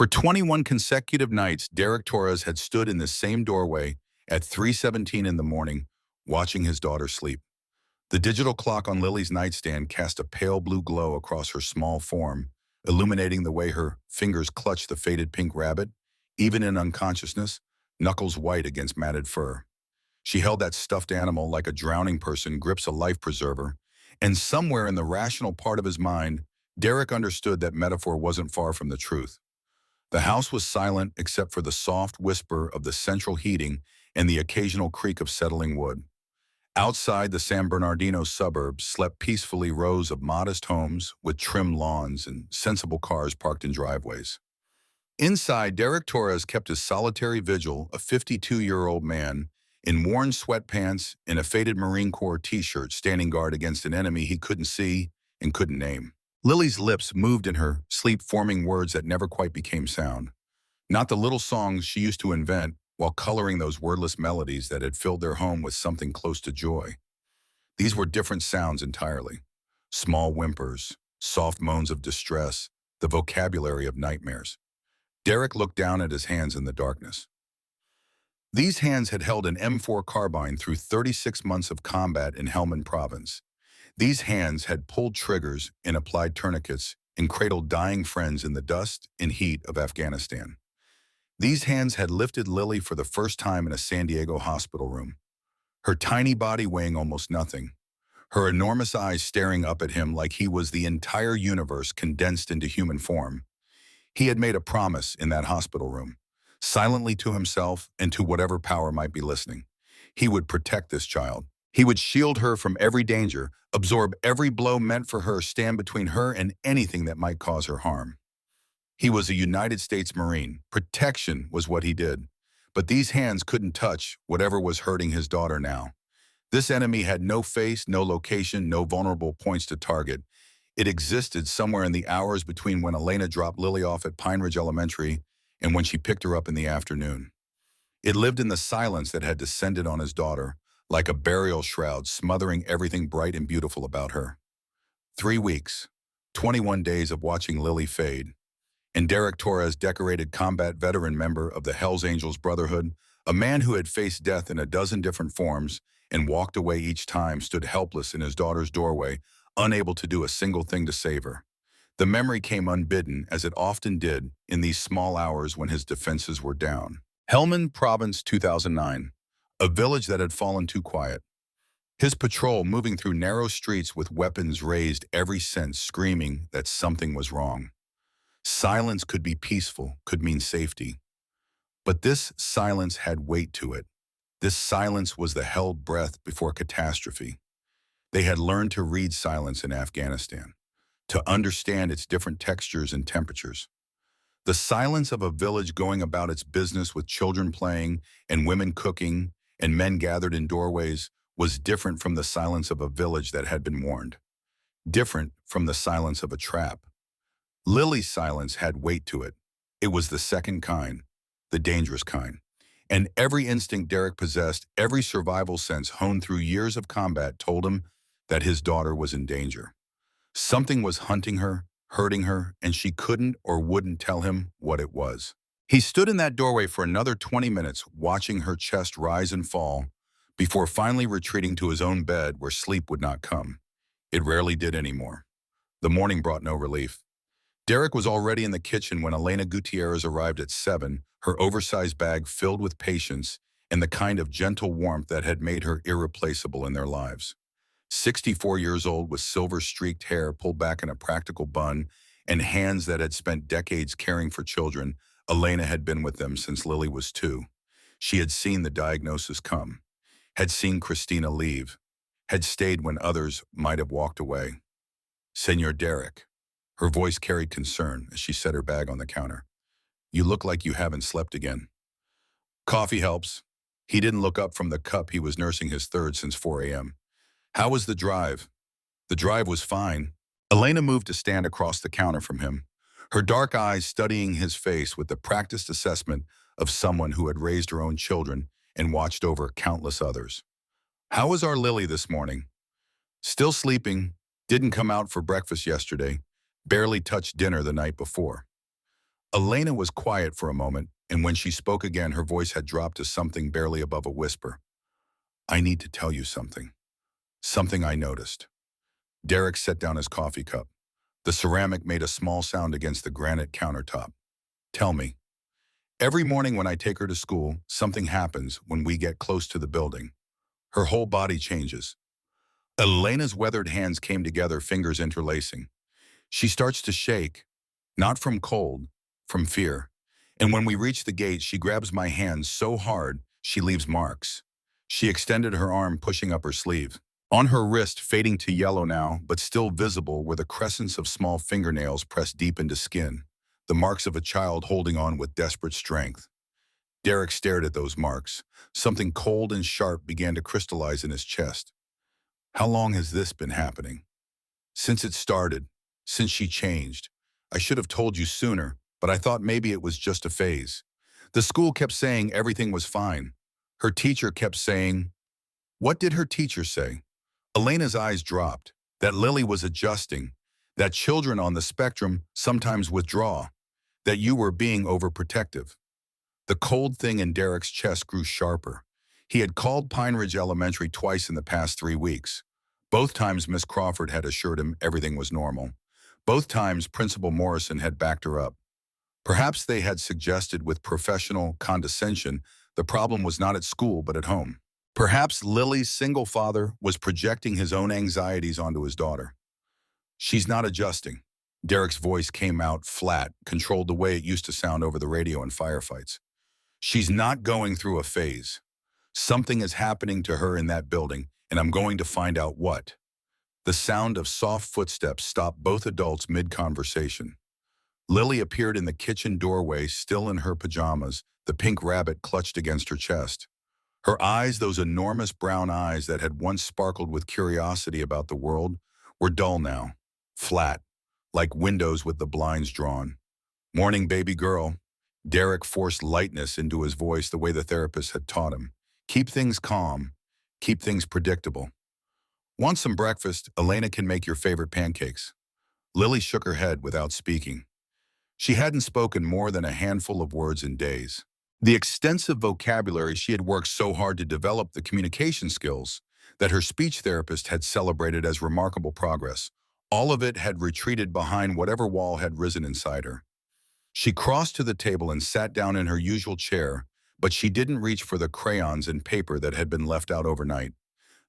For 21 consecutive nights, Derek Torres had stood in the same doorway at 3:17 in the morning, watching his daughter sleep. The digital clock on Lily's nightstand cast a pale blue glow across her small form, illuminating the way her fingers clutched the faded pink rabbit, even in unconsciousness, knuckles white against matted fur. She held that stuffed animal like a drowning person grips a life preserver, and somewhere in the rational part of his mind, Derek understood that metaphor wasn't far from the truth. The house was silent except for the soft whisper of the central heating and the occasional creak of settling wood. Outside the San Bernardino suburbs slept peacefully rows of modest homes with trim lawns and sensible cars parked in driveways. Inside, Derek Torres kept his solitary vigil, a 52-year-old man in worn sweatpants and a faded Marine Corps t-shirt standing guard against an enemy he couldn't see and couldn't name. Lily's lips moved in her sleep, forming words that never quite became sound. Not the little songs she used to invent while coloring those wordless melodies that had filled their home with something close to joy. These were different sounds entirely. Small whimpers, soft moans of distress, the vocabulary of nightmares. Derek looked down at his hands in the darkness. These hands had held an M4 carbine through 36 months of combat in Helmand Province. These hands had pulled triggers and applied tourniquets and cradled dying friends in the dust and heat of Afghanistan. These hands had lifted Lily for the first time in a San Diego hospital room, her tiny body weighing almost nothing, her enormous eyes staring up at him like he was the entire universe condensed into human form. He had made a promise in that hospital room, silently to himself and to whatever power might be listening. He would protect this child. He would shield her from every danger, absorb every blow meant for her, stand between her and anything that might cause her harm. He was a United States Marine. Protection was what he did. But these hands couldn't touch whatever was hurting his daughter now. This enemy had no face, no location, no vulnerable points to target. It existed somewhere in the hours between when Elena dropped Lily off at Pine Ridge Elementary and when she picked her up in the afternoon. It lived in the silence that had descended on his daughter, like a burial shroud smothering everything bright and beautiful about her. 3 weeks, 21 days of watching Lily fade. And Derek Torres, decorated combat veteran member of the Hells Angels Brotherhood, a man who had faced death in a dozen different forms and walked away each time, stood helpless in his daughter's doorway, unable to do a single thing to save her. The memory came unbidden, as it often did in these small hours when his defenses were down. Helmand Province, 2009. A village that had fallen too quiet. His patrol, moving through narrow streets with weapons raised every sense, screaming that something was wrong. Silence could be peaceful, could mean safety. But this silence had weight to it. This silence was the held breath before catastrophe. They had learned to read silence in Afghanistan, to understand its different textures and temperatures. The silence of a village going about its business with children playing and women cooking and men gathered in doorways was different from the silence of a village that had been warned, different from the silence of a trap. Lily's silence had weight to it. It was the second kind, the dangerous kind. And every instinct Derek possessed, every survival sense honed through years of combat, told him that his daughter was in danger. Something was hunting her, hurting her, and she couldn't or wouldn't tell him what it was. He stood in that doorway for another 20 minutes, watching her chest rise and fall, before finally retreating to his own bed where sleep would not come. It rarely did anymore. The morning brought no relief. Derek was already in the kitchen when Elena Gutierrez arrived at 7, her oversized bag filled with patience and the kind of gentle warmth that had made her irreplaceable in their lives. 64 years old with silver-streaked hair pulled back in a practical bun and hands that had spent decades caring for children, Elena had been with them since Lily was 2. She had seen the diagnosis come, had seen Christina leave, had stayed when others might have walked away. "Senor Derek." Her voice carried concern as she set her bag on the counter. "You look like you haven't slept again." "Coffee helps." He didn't look up from the cup he was nursing his third since 4 a.m. "How was the drive?" "The drive was fine." Elena moved to stand across the counter from him, her dark eyes studying his face with the practiced assessment of someone who had raised her own children and watched over countless others. "How was our Lily this morning?" "Still sleeping. Didn't come out for breakfast yesterday. Barely touched dinner the night before." Elena was quiet for a moment, and when she spoke again, her voice had dropped to something barely above a whisper. I need to tell you something. Something I noticed. Derek set down his coffee cup. The ceramic made a small sound against the granite countertop. Tell me. Every morning when I take her to school, something happens when we get close to the building. Her whole body changes. Elena's weathered hands came together, fingers interlacing. She starts to shake, not from cold, from fear. And when we reach the gate, she grabs my hand so hard, she leaves marks. She extended her arm, pushing up her sleeve. On her wrist, fading to yellow now, but still visible, were the crescents of small fingernails pressed deep into skin, the marks of a child holding on with desperate strength. Derek stared at those marks. Something cold and sharp began to crystallize in his chest. How long has this been happening? Since it started, since she changed. I should have told you sooner, but I thought maybe it was just a phase. The school kept saying everything was fine. Her teacher kept saying, what did her teacher say? Elena's eyes dropped, that Lily was adjusting, that children on the spectrum sometimes withdraw, that you were being overprotective. The cold thing in Derek's chest grew sharper. He had called Pine Ridge Elementary twice in the past 3 weeks. Both times Miss Crawford had assured him everything was normal. Both times Principal Morrison had backed her up. Perhaps they had suggested with professional condescension the problem was not at school but at home. Perhaps Lily's single father was projecting his own anxieties onto his daughter. She's not adjusting. Derek's voice came out flat, controlled the way it used to sound over the radio in firefights. She's not going through a phase. Something is happening to her in that building, and I'm going to find out what. The sound of soft footsteps stopped both adults mid-conversation. Lily appeared in the kitchen doorway, still in her pajamas, the pink rabbit clutched against her chest. Her eyes, those enormous brown eyes that had once sparkled with curiosity about the world, were dull now, flat, like windows with the blinds drawn. Morning, baby girl. Derek forced lightness into his voice the way the therapist had taught him. Keep things calm. Keep things predictable. Want some breakfast? Elena can make your favorite pancakes. Lily shook her head without speaking. She hadn't spoken more than a handful of words in days. The extensive vocabulary she had worked so hard to develop, the communication skills that her speech therapist had celebrated as remarkable progress, all of it had retreated behind whatever wall had risen inside her. She crossed to the table and sat down in her usual chair, but she didn't reach for the crayons and paper that had been left out overnight.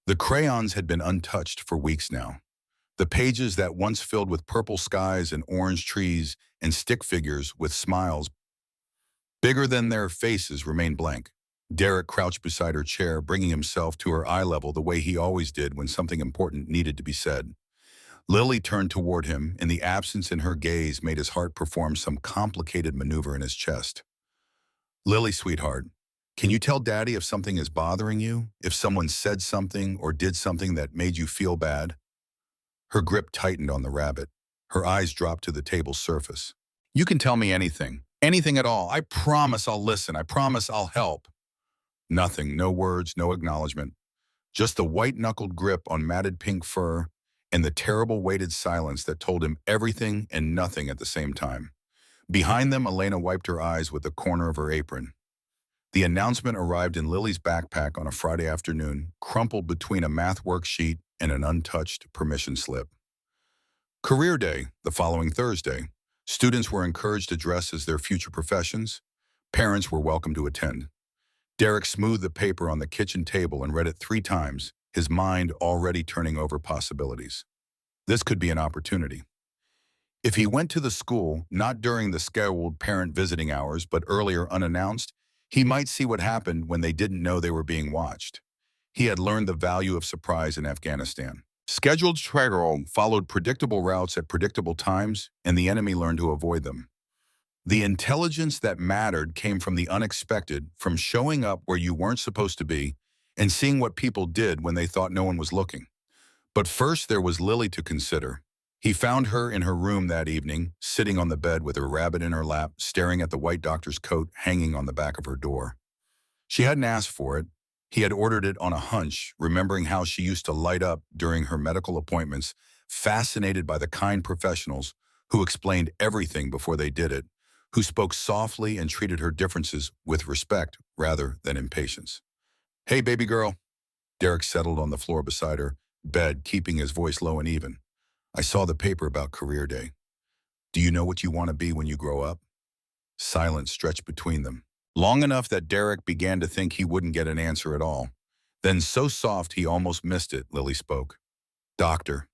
The crayons had been untouched for weeks now. The pages that once filled with purple skies and orange trees and stick figures with smiles bigger than their faces remained blank. Derek crouched beside her chair, bringing himself to her eye level the way he always did when something important needed to be said. Lily turned toward him, and the absence in her gaze made his heart perform some complicated maneuver in his chest. Lily, sweetheart, can you tell Daddy if something is bothering you? If someone said something or did something that made you feel bad? Her grip tightened on the rabbit. Her eyes dropped to the table's surface. You can tell me anything. Anything at all. I promise I'll listen. I promise I'll help. Nothing. No words, no acknowledgement. Just the white-knuckled grip on matted pink fur and the terrible weighted silence that told him everything and nothing at the same time. Behind them, Elena wiped her eyes with the corner of her apron. The announcement arrived in Lily's backpack on a Friday afternoon, crumpled between a math worksheet and an untouched permission slip. Career Day, the following Thursday. Students were encouraged to dress as their future professions. Parents were welcome to attend. Derek smoothed the paper on the kitchen table and read it 3 times, his mind already turning over possibilities. This could be an opportunity. If he went to the school, not during the scheduled parent visiting hours, but earlier unannounced, he might see what happened when they didn't know they were being watched. He had learned the value of surprise in Afghanistan. Scheduled travel followed predictable routes at predictable times, and the enemy learned to avoid them. The intelligence that mattered came from the unexpected, from showing up where you weren't supposed to be, and seeing what people did when they thought no one was looking. But first there was Lily to consider. He found her in her room that evening, sitting on the bed with her rabbit in her lap, staring at the white doctor's coat hanging on the back of her door. She hadn't asked for it. He had ordered it on a hunch, remembering how she used to light up during her medical appointments, fascinated by the kind professionals who explained everything before they did it, who spoke softly and treated her differences with respect rather than impatience. Hey, baby girl. Derek settled on the floor beside her bed, keeping his voice low and even. I saw the paper about career day. Do you know what you want to be when you grow up? Silence stretched between them, long enough that Derek began to think he wouldn't get an answer at all. Then so soft he almost missed it, Lily spoke. Doctor.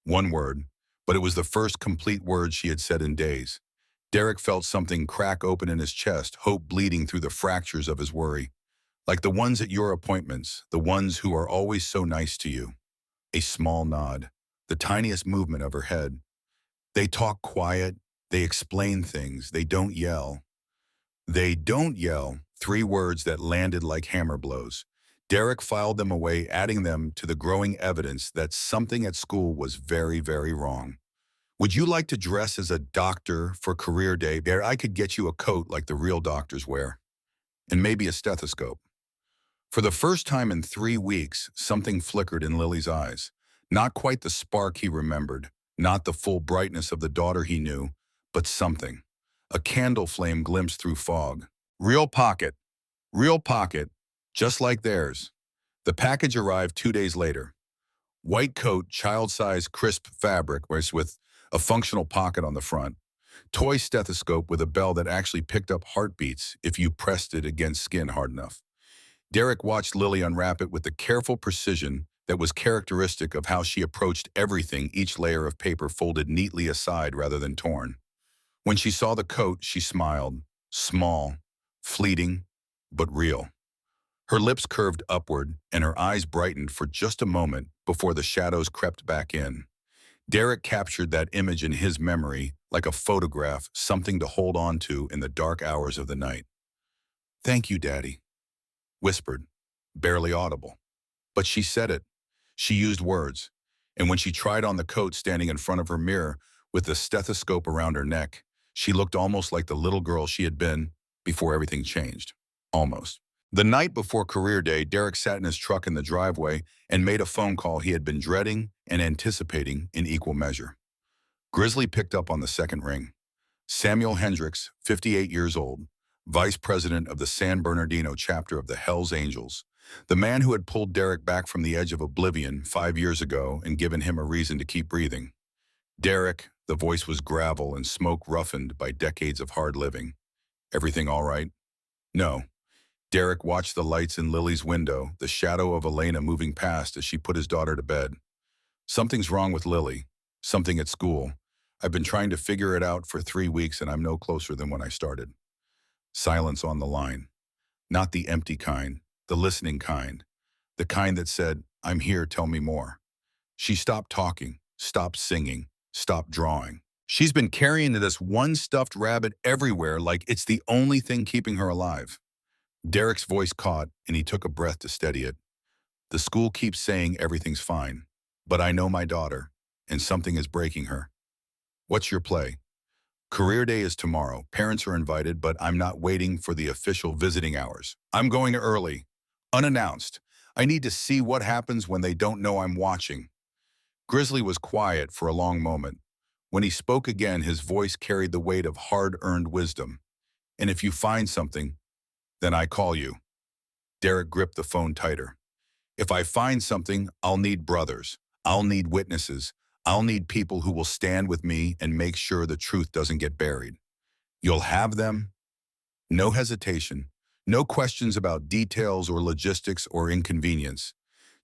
One word, but it was the first complete word she had said in days. Derek felt something crack open in his chest, hope bleeding through the fractures of his worry. Like the ones at your appointments, the ones who are always so nice to you. A small nod, the tiniest movement of her head. They talk quiet, they explain things, they don't yell. They don't yell, three words that landed like hammer blows. Derek filed them away, adding them to the growing evidence that something at school was very, very wrong. Would you like to dress as a doctor for career day? There, I could get you a coat like the real doctors wear, and maybe a stethoscope. For the first time in 3 weeks, something flickered in Lily's eyes. Not quite the spark he remembered, not the full brightness of the daughter he knew, but something. A candle flame glimpsed through fog. Real pocket. Real pocket. Just like theirs. The package arrived 2 days later. White coat, child-sized crisp fabric with a functional pocket on the front. Toy stethoscope with a bell that actually picked up heartbeats if you pressed it against skin hard enough. Derek watched Lily unwrap it with the careful precision that was characteristic of how she approached everything, each layer of paper folded neatly aside rather than torn. When she saw the coat, she smiled. Small, fleeting, but real. Her lips curved upward and her eyes brightened for just a moment before the shadows crept back in. Derek captured that image in his memory like a photograph, something to hold on to in the dark hours of the night. Thank you, Daddy, whispered, barely audible. But she said it. She used words. And when she tried on the coat standing in front of her mirror with the stethoscope around her neck, she looked almost like the little girl she had been before everything changed. Almost. The night before career day, Derek sat in his truck in the driveway and made a phone call he had been dreading and anticipating in equal measure. Grizzly picked up on the second ring. Samuel Hendricks, 58 years old, vice president of the San Bernardino chapter of the Hells Angels, the man who had pulled Derek back from the edge of oblivion 5 years ago and given him a reason to keep breathing. Derek, the voice was gravel and smoke roughened by decades of hard living. Everything all right? No. Derek watched the lights in Lily's window, the shadow of Elena moving past as she put his daughter to bed. Something's wrong with Lily. Something at school. I've been trying to figure it out for 3 weeks and I'm no closer than when I started. Silence on the line. Not the empty kind, the listening kind. The kind that said, I'm here, tell me more. She stopped talking, stopped singing, stopped drawing. She's been carrying this one stuffed rabbit everywhere like it's the only thing keeping her alive. Derek's voice caught, and he took a breath to steady it. The school keeps saying everything's fine, but I know my daughter, and something is breaking her. What's your play? Career day is tomorrow. Parents are invited, but I'm not waiting for the official visiting hours. I'm going early, unannounced. I need to see what happens when they don't know I'm watching. Grizzly was quiet for a long moment. When he spoke again, his voice carried the weight of hard-earned wisdom. And if you find something, then I call you. Derek gripped the phone tighter. If I find something, I'll need brothers. I'll need witnesses. I'll need people who will stand with me and make sure the truth doesn't get buried. You'll have them. No hesitation. No questions about details or logistics or inconvenience.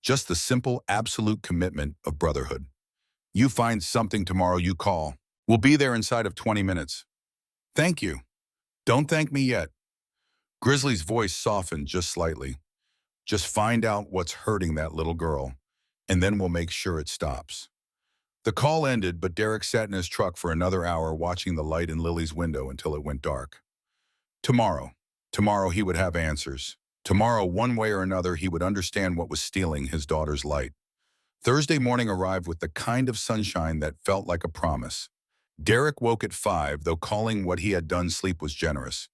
Just the simple, absolute commitment of brotherhood. You find something tomorrow, you call. We'll be there inside of 20 minutes. Thank you. Don't thank me yet. Grizzly's voice softened just slightly. Just find out what's hurting that little girl, and then we'll make sure it stops. The call ended, but Derek sat in his truck for another hour watching the light in Lily's window until it went dark. Tomorrow he would have answers. Tomorrow, one way or another, he would understand what was stealing his daughter's light. Thursday morning arrived with the kind of sunshine that felt like a promise. Derek woke at 5, though calling what he had done sleep was generous.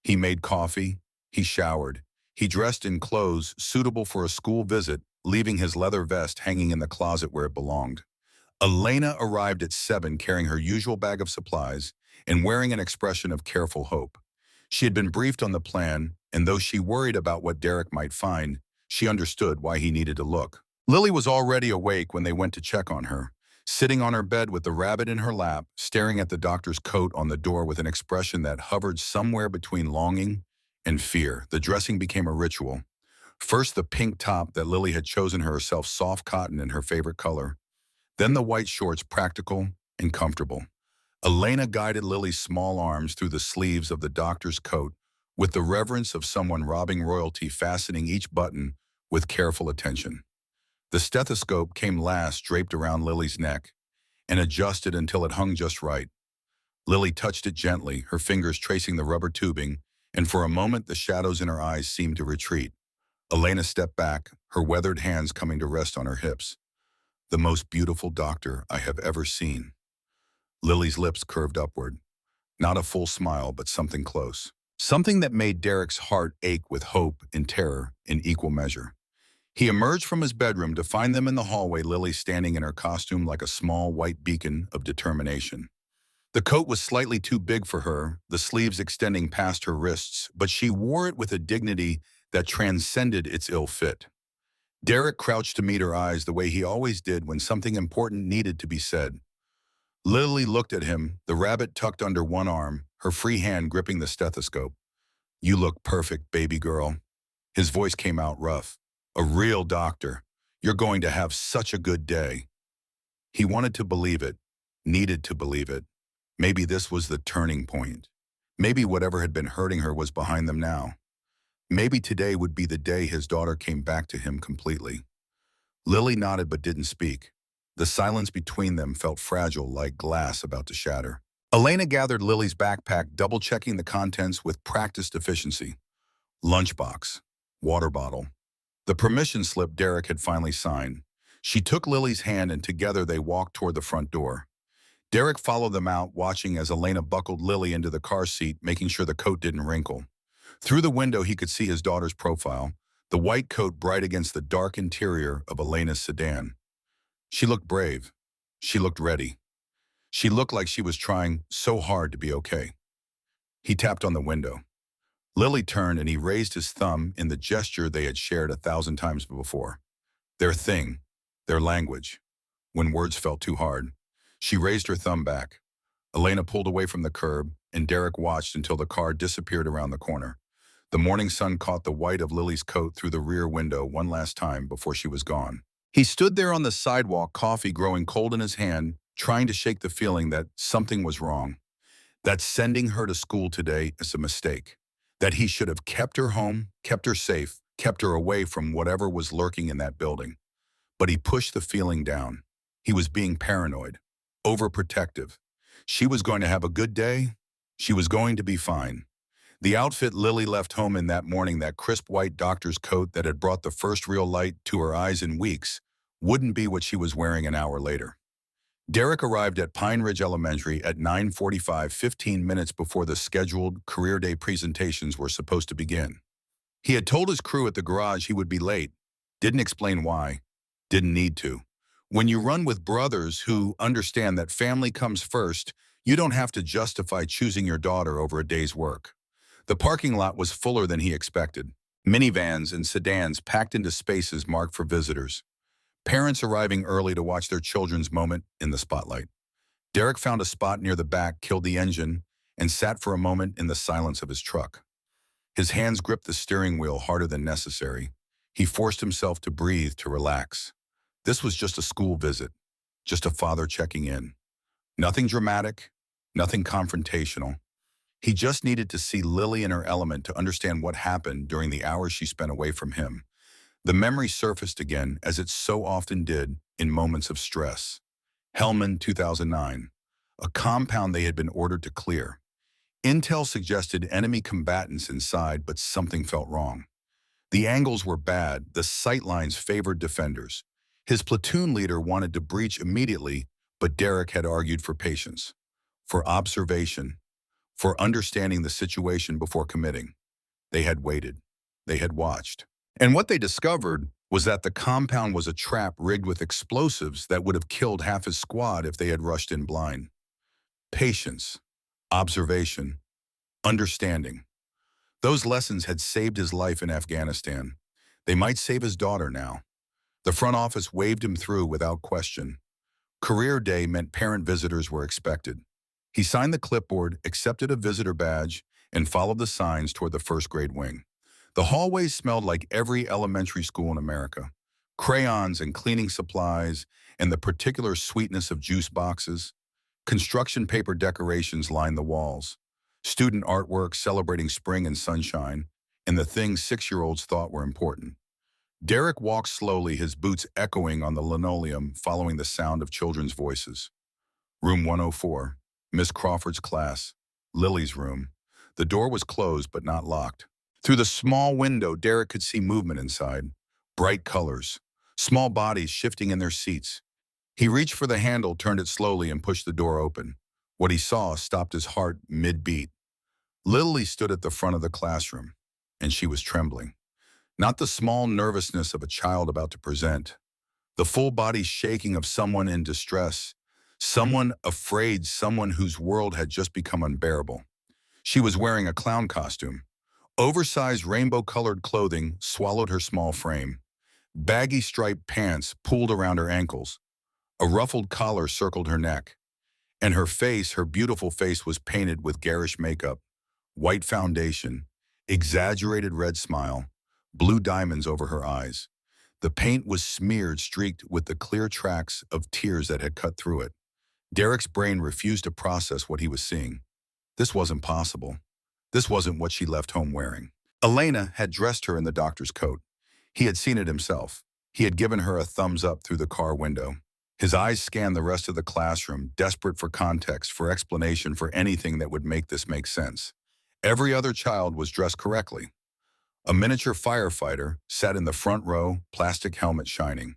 He made coffee, he showered, he dressed in clothes suitable for a school visit, leaving his leather vest hanging in the closet where it belonged. Elena arrived at 7 carrying her usual bag of supplies, and wearing an expression of careful hope. She had been briefed on the plan, and though she worried about what Derek might find, she understood why he needed to look. Lily was already awake when they went to check on her, sitting on her bed with the rabbit in her lap, staring at the doctor's coat on the door with an expression that hovered somewhere between longing and fear. The dressing became a ritual. First, the pink top that Lily had chosen herself, soft cotton in her favorite color. Then the white shorts, practical and comfortable. Elena guided Lily's small arms through the sleeves of the doctor's coat with the reverence of someone robbing royalty, fastening each button with careful attention. The stethoscope came last, draped around Lily's neck, and adjusted until it hung just right. Lily touched it gently, her fingers tracing the rubber tubing, and for a moment the shadows in her eyes seemed to retreat. Elena stepped back, her weathered hands coming to rest on her hips. "The most beautiful doctor I have ever seen." Lily's lips curved upward. Not a full smile, but something close. Something that made Derek's heart ache with hope and terror in equal measure. He emerged from his bedroom to find them in the hallway, Lily standing in her costume like a small white beacon of determination. The coat was slightly too big for her, the sleeves extending past her wrists, but she wore it with a dignity that transcended its ill fit. Derek crouched to meet her eyes the way he always did when something important needed to be said. Lily looked at him, the rabbit tucked under one arm, her free hand gripping the stethoscope. "You look perfect, baby girl." His voice came out rough. "A real doctor. You're going to have such a good day." He wanted to believe it, needed to believe it. Maybe this was the turning point. Maybe whatever had been hurting her was behind them now. Maybe today would be the day his daughter came back to him completely. Lily nodded but didn't speak. The silence between them felt fragile, like glass about to shatter. Elena gathered Lily's backpack, double-checking the contents with practiced efficiency. Lunchbox, water bottle. The permission slip Derek had finally signed. She took Lily's hand and together they walked toward the front door. Derek followed them out, watching as Elena buckled Lily into the car seat, making sure the coat didn't wrinkle. Through the window he could see his daughter's profile, the white coat bright against the dark interior of Elena's sedan. She looked brave. She looked ready. She looked like she was trying so hard to be okay. He tapped on the window. Lily turned and he raised his thumb in the gesture they had shared 1,000 times before. Their thing, their language. When words felt too hard, she raised her thumb back. Elena pulled away from the curb, and Derek watched until the car disappeared around the corner. The morning sun caught the white of Lily's coat through the rear window one last time before she was gone. He stood there on the sidewalk, coffee growing cold in his hand, trying to shake the feeling that something was wrong, that sending her to school today is a mistake, that he should have kept her home, kept her safe, kept her away from whatever was lurking in that building. But he pushed the feeling down. He was being paranoid, overprotective. She was going to have a good day. She was going to be fine. The outfit Lily left home in that morning, that crisp white doctor's coat that had brought the first real light to her eyes in weeks, wouldn't be what she was wearing an hour later. Derek arrived at Pine Ridge Elementary at 9:45, 15 minutes before the scheduled career day presentations were supposed to begin. He had told his crew at the garage he would be late, didn't explain why, didn't need to. When you run with brothers who understand that family comes first, you don't have to justify choosing your daughter over a day's work. The parking lot was fuller than he expected. Minivans and sedans packed into spaces marked for visitors. Parents arriving early to watch their children's moment in the spotlight. Derek found a spot near the back, killed the engine, and sat for a moment in the silence of his truck. His hands gripped the steering wheel harder than necessary. He forced himself to breathe, to relax. This was just a school visit, just a father checking in. Nothing dramatic, nothing confrontational. He just needed to see Lily in her element to understand what happened during the hours she spent away from him. The memory surfaced again, as it so often did in moments of stress. Hellman, 2009. A compound they had been ordered to clear. Intel suggested enemy combatants inside, but something felt wrong. The angles were bad, the sightlines favored defenders. His platoon leader wanted to breach immediately, but Derek had argued for patience, for observation, for understanding the situation before committing. They had waited. They had watched. And what they discovered was that the compound was a trap rigged with explosives that would have killed half his squad if they had rushed in blind. Patience. observation, understanding. Those lessons had saved his life in Afghanistan. They might save his daughter now. The front office waved him through without question. Career day meant parent visitors were expected. He signed the clipboard, accepted a visitor badge, and followed the signs toward the first grade wing. The hallways smelled like every elementary school in America. Crayons and cleaning supplies, and the particular sweetness of juice boxes. Construction paper decorations lined the walls. Student artwork celebrating spring and sunshine, and the things 6-year-olds thought were important. Derek walked slowly, his boots echoing on the linoleum, following the sound of children's voices. Room 104, Miss Crawford's class, Lily's room. The door was closed but not locked. Through the small window, Derek could see movement inside. Bright colors, small bodies shifting in their seats. He reached for the handle, turned it slowly, and pushed the door open. What he saw stopped his heart mid-beat. Lily stood at the front of the classroom, and she was trembling. Not the small nervousness of a child about to present, the full body shaking of someone in distress, someone afraid, someone whose world had just become unbearable. She was wearing a clown costume. Oversized rainbow-colored clothing swallowed her small frame. Baggy striped pants pulled around her ankles. A ruffled collar circled her neck. And her face, her beautiful face, was painted with garish makeup, white foundation, exaggerated red smile, blue diamonds over her eyes. The paint was smeared, streaked with the clear tracks of tears that had cut through it. Derek's brain refused to process what he was seeing. This wasn't possible. This wasn't what she left home wearing. Elena had dressed her in the doctor's coat. He had seen it himself. He had given her a thumbs up through the car window. His eyes scanned the rest of the classroom, desperate for context, for explanation, for anything that would make this make sense. Every other child was dressed correctly. A miniature firefighter sat in the front row, plastic helmet shining.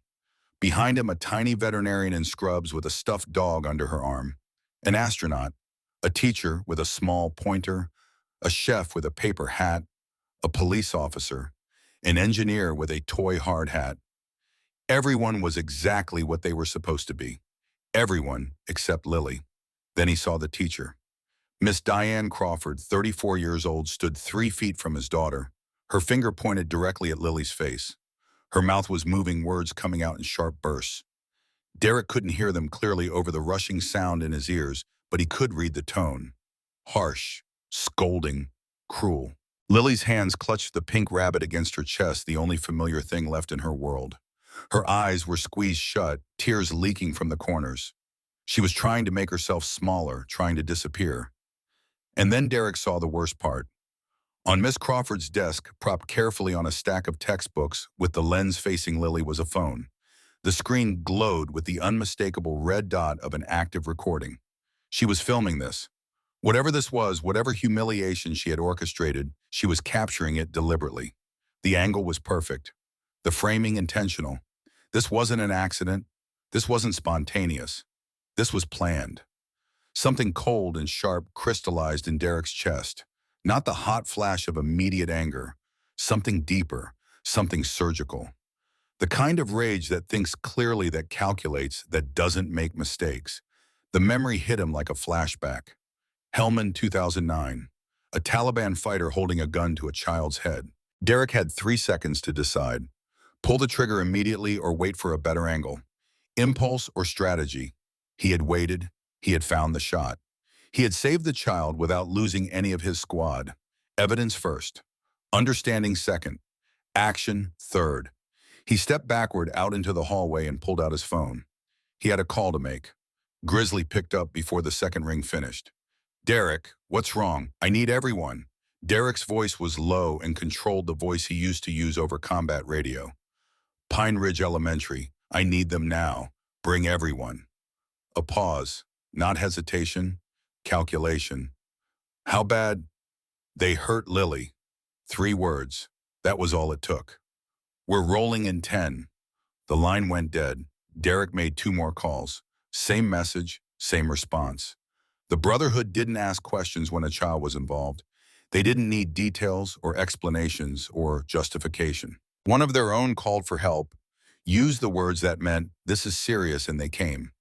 Behind him, a tiny veterinarian in scrubs with a stuffed dog under her arm. An astronaut, a teacher with a small pointer, a chef with a paper hat, a police officer, an engineer with a toy hard hat. Everyone was exactly what they were supposed to be. Everyone except Lily. Then he saw the teacher. Miss Diane Crawford, 34 years old, stood 3 feet from his daughter. Her finger pointed directly at Lily's face. Her mouth was moving, words coming out in sharp bursts. Derek couldn't hear them clearly over the rushing sound in his ears, but he could read the tone. Harsh, scolding, cruel. Lily's hands clutched the pink rabbit against her chest, the only familiar thing left in her world. Her eyes were squeezed shut, tears leaking from the corners. She was trying to make herself smaller, trying to disappear. And then Derek saw the worst part. On Miss Crawford's desk, propped carefully on a stack of textbooks with the lens facing Lily, was a phone. The screen glowed with the unmistakable red dot of an active recording. She was filming this. Whatever this was, whatever humiliation she had orchestrated, she was capturing it deliberately. The angle was perfect. The framing intentional. This wasn't an accident. This wasn't spontaneous. This was planned. Something cold and sharp crystallized in Derek's chest. Not the hot flash of immediate anger. Something deeper, something surgical. The kind of rage that thinks clearly, that calculates, that doesn't make mistakes. The memory hit him like a flashback. Helmand, 2009. A Taliban fighter holding a gun to a child's head. Derek had 3 seconds to decide. Pull the trigger immediately or wait for a better angle. Impulse or strategy. He had waited. He had found the shot. He had saved the child without losing any of his squad. Evidence first. Understanding second. Action third. He stepped backward out into the hallway and pulled out his phone. He had a call to make. Grizzly picked up before the second ring finished. Derek, what's wrong? I need everyone. Derek's voice was low and controlled, the voice he used to use over combat radio. Pine Ridge Elementary. I need them now. Bring everyone. A pause. Not hesitation. Calculation. How bad? They hurt Lily. 3 words. That was all it took. We're rolling in 10. The line went dead. Derek made 2 more calls. Same message, same response. The Brotherhood didn't ask questions when a child was involved. They didn't need details or explanations or justification. One of their own called for help, used the words that meant, this is serious, and they came.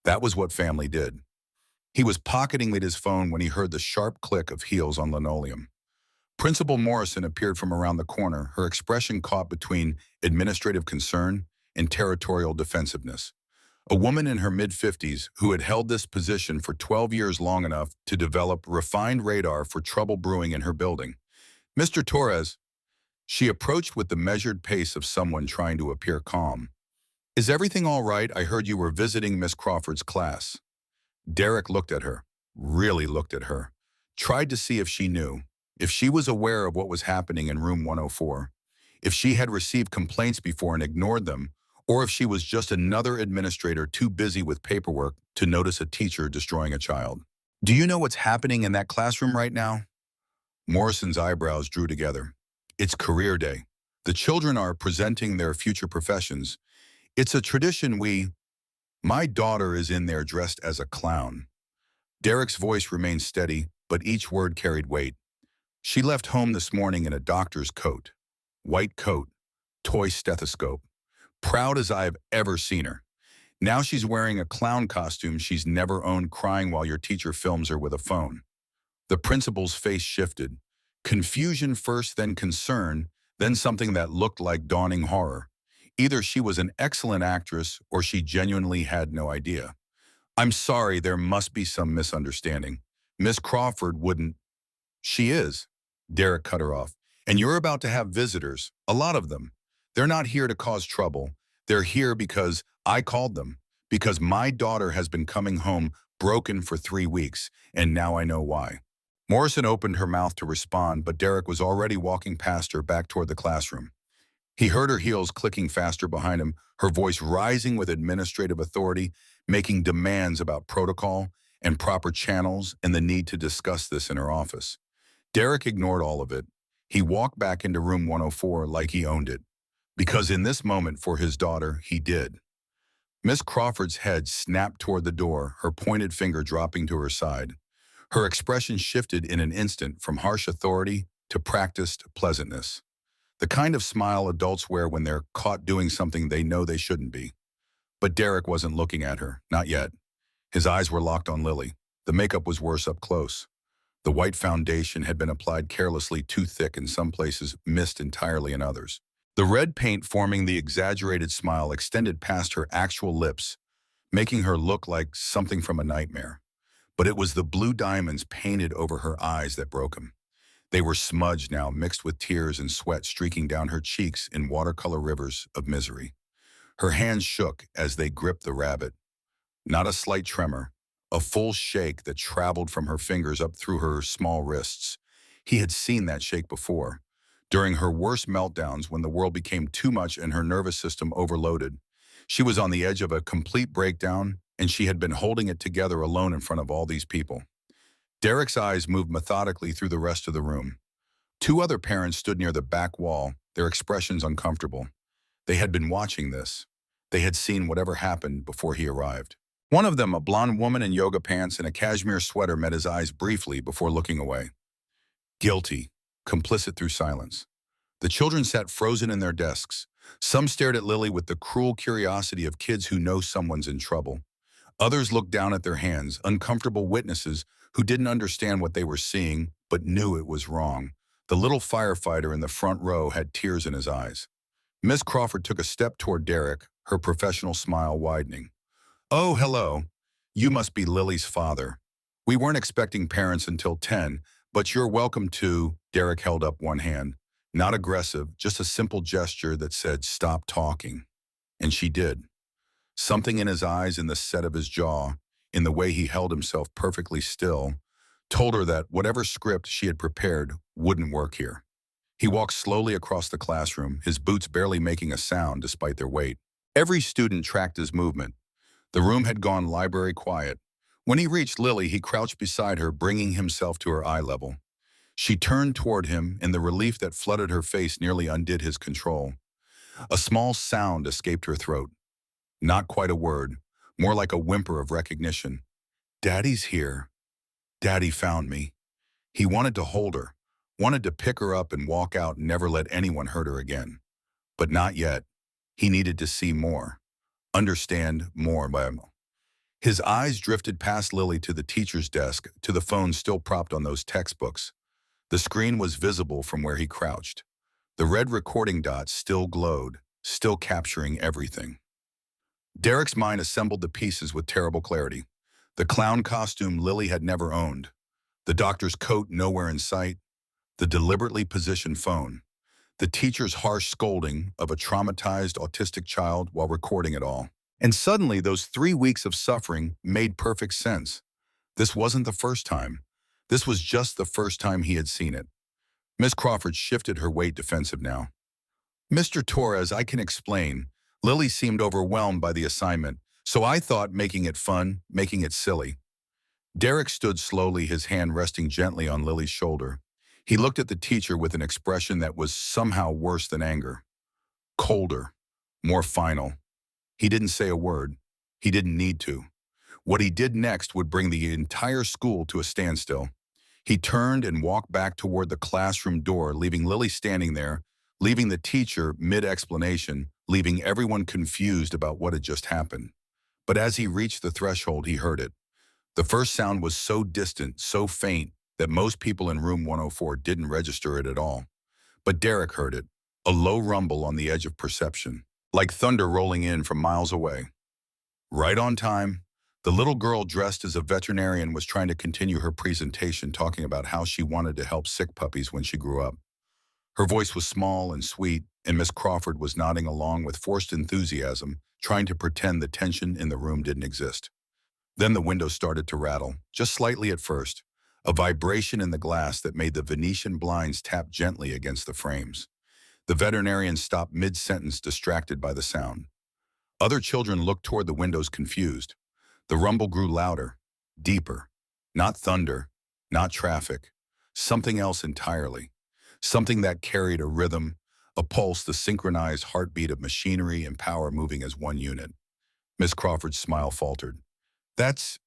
That was what family did. He was pocketing his phone when he heard the sharp click of heels on linoleum. Principal Morrison appeared from around the corner, her expression caught between administrative concern and territorial defensiveness. A woman in her mid-50s who had held this position for 12 years long enough to develop refined radar for trouble brewing in her building. Mr. Torres, she approached with the measured pace of someone trying to appear calm. Is everything all right? I heard you were visiting Miss Crawford's class. Derek looked at her, really looked at her, tried to see if she knew, if she was aware of what was happening in room 104, if she had received complaints before and ignored them, or if she was just another administrator too busy with paperwork to notice a teacher destroying a child. Do you know what's happening in that classroom right now? Morrison's eyebrows drew together. It's career day. The children are presenting their future professions. It's a tradition My daughter is in there dressed as a clown. Derek's voice remained steady, but each word carried weight. She left home this morning in a doctor's coat. White coat, toy stethoscope. Proud as I've ever seen her. Now she's wearing a clown costume she's never owned, crying while your teacher films her with a phone. The principal's face shifted. Confusion first, then concern, then something that looked like dawning horror. Either she was an excellent actress or she genuinely had no idea. I'm sorry, there must be some misunderstanding. Miss Crawford wouldn't. She is. Derek cut her off. And you're about to have visitors, a lot of them. They're not here to cause trouble. They're here because I called them, because my daughter has been coming home broken for 3 weeks, and now I know why. Morrison opened her mouth to respond, but Derek was already walking past her back toward the classroom. He heard her heels clicking faster behind him, her voice rising with administrative authority, making demands about protocol and proper channels and the need to discuss this in her office. Derek ignored all of it. He walked back into room 104 like he owned it. Because in this moment for his daughter, he did. Miss Crawford's head snapped toward the door, her pointed finger dropping to her side. Her expression shifted in an instant from harsh authority to practiced pleasantness. The kind of smile adults wear when they're caught doing something they know they shouldn't be. But Derek wasn't looking at her, not yet. His eyes were locked on Lily. The makeup was worse up close. The white foundation had been applied carelessly, too thick in some places, missed entirely in others. The red paint forming the exaggerated smile extended past her actual lips, making her look like something from a nightmare. But it was the blue diamonds painted over her eyes that broke him. They were smudged now, mixed with tears and sweat streaking down her cheeks in watercolor rivers of misery. Her hands shook as they gripped the rabbit. Not a slight tremor, a full shake that traveled from her fingers up through her small wrists. He had seen that shake before. During her worst meltdowns, when the world became too much and her nervous system overloaded, she was on the edge of a complete breakdown, and she had been holding it together alone in front of all these people. Derek's eyes moved methodically through the rest of the room. 2 other parents stood near the back wall, their expressions uncomfortable. They had been watching this. They had seen whatever happened before he arrived. One of them, a blonde woman in yoga pants and a cashmere sweater, met his eyes briefly before looking away. Guilty, complicit through silence. The children sat frozen in their desks. Some stared at Lily with the cruel curiosity of kids who know someone's in trouble. Others looked down at their hands, uncomfortable witnesses who didn't understand what they were seeing but knew it was wrong. The little firefighter in the front row had tears in his eyes. Miss Crawford took a step toward Derek, her professional smile widening. Oh, hello. You must be Lily's father. We weren't expecting parents until 10, but you're welcome to. Derek held up one hand. Not aggressive, just a simple gesture that said, stop talking. And she did. Something in his eyes, in the set of his jaw, in the way he held himself perfectly still, told her that whatever script she had prepared wouldn't work here. He walked slowly across the classroom, his boots barely making a sound despite their weight. Every student tracked his movement. The room had gone library quiet. When he reached Lily, he crouched beside her, bringing himself to her eye level. She turned toward him, and the relief that flooded her face nearly undid his control. A small sound escaped her throat. Not quite a word, more like a whimper of recognition. Daddy's here. Daddy found me. He wanted to hold her, wanted to pick her up and walk out and never let anyone hurt her again. But not yet. He needed to see more, understand more. His eyes drifted past Lily to the teacher's desk, to the phone still propped on those textbooks. The screen was visible from where he crouched. The red recording dots still glowed, still capturing everything. Derek's mind assembled the pieces with terrible clarity. The clown costume Lily had never owned, the doctor's coat nowhere in sight, the deliberately positioned phone, the teacher's harsh scolding of a traumatized autistic child while recording it all. And suddenly, those 3 weeks of suffering made perfect sense. This wasn't the first time. This was just the first time he had seen it. Miss Crawford shifted her weight defensive now. Mr. Torres, I can explain. Lily seemed overwhelmed by the assignment, so I thought making it fun, making it silly. Derek stood slowly, his hand resting gently on Lily's shoulder. He looked at the teacher with an expression that was somehow worse than anger. Colder, more final. He didn't say a word. He didn't need to. What he did next would bring the entire school to a standstill. He turned and walked back toward the classroom door, leaving Lily standing there, leaving the teacher mid-explanation, leaving everyone confused about what had just happened. But as he reached the threshold, he heard it. The first sound was so distant, so faint, that most people in room 104 didn't register it at all. But Derek heard it, a low rumble on the edge of perception, like thunder rolling in from miles away. Right on time, the little girl dressed as a veterinarian was trying to continue her presentation, talking about how she wanted to help sick puppies when she grew up. Her voice was small and sweet, and Miss Crawford was nodding along with forced enthusiasm, trying to pretend the tension in the room didn't exist. Then the window started to rattle, just slightly at first, a vibration in the glass that made the Venetian blinds tap gently against the frames. The veterinarian stopped mid-sentence, distracted by the sound. Other children looked toward the windows, confused. The rumble grew louder, deeper. Not thunder, not traffic. Something else entirely. Something that carried a rhythm, a pulse, the synchronized heartbeat of machinery and power moving as one unit. Miss Crawford's smile faltered. That's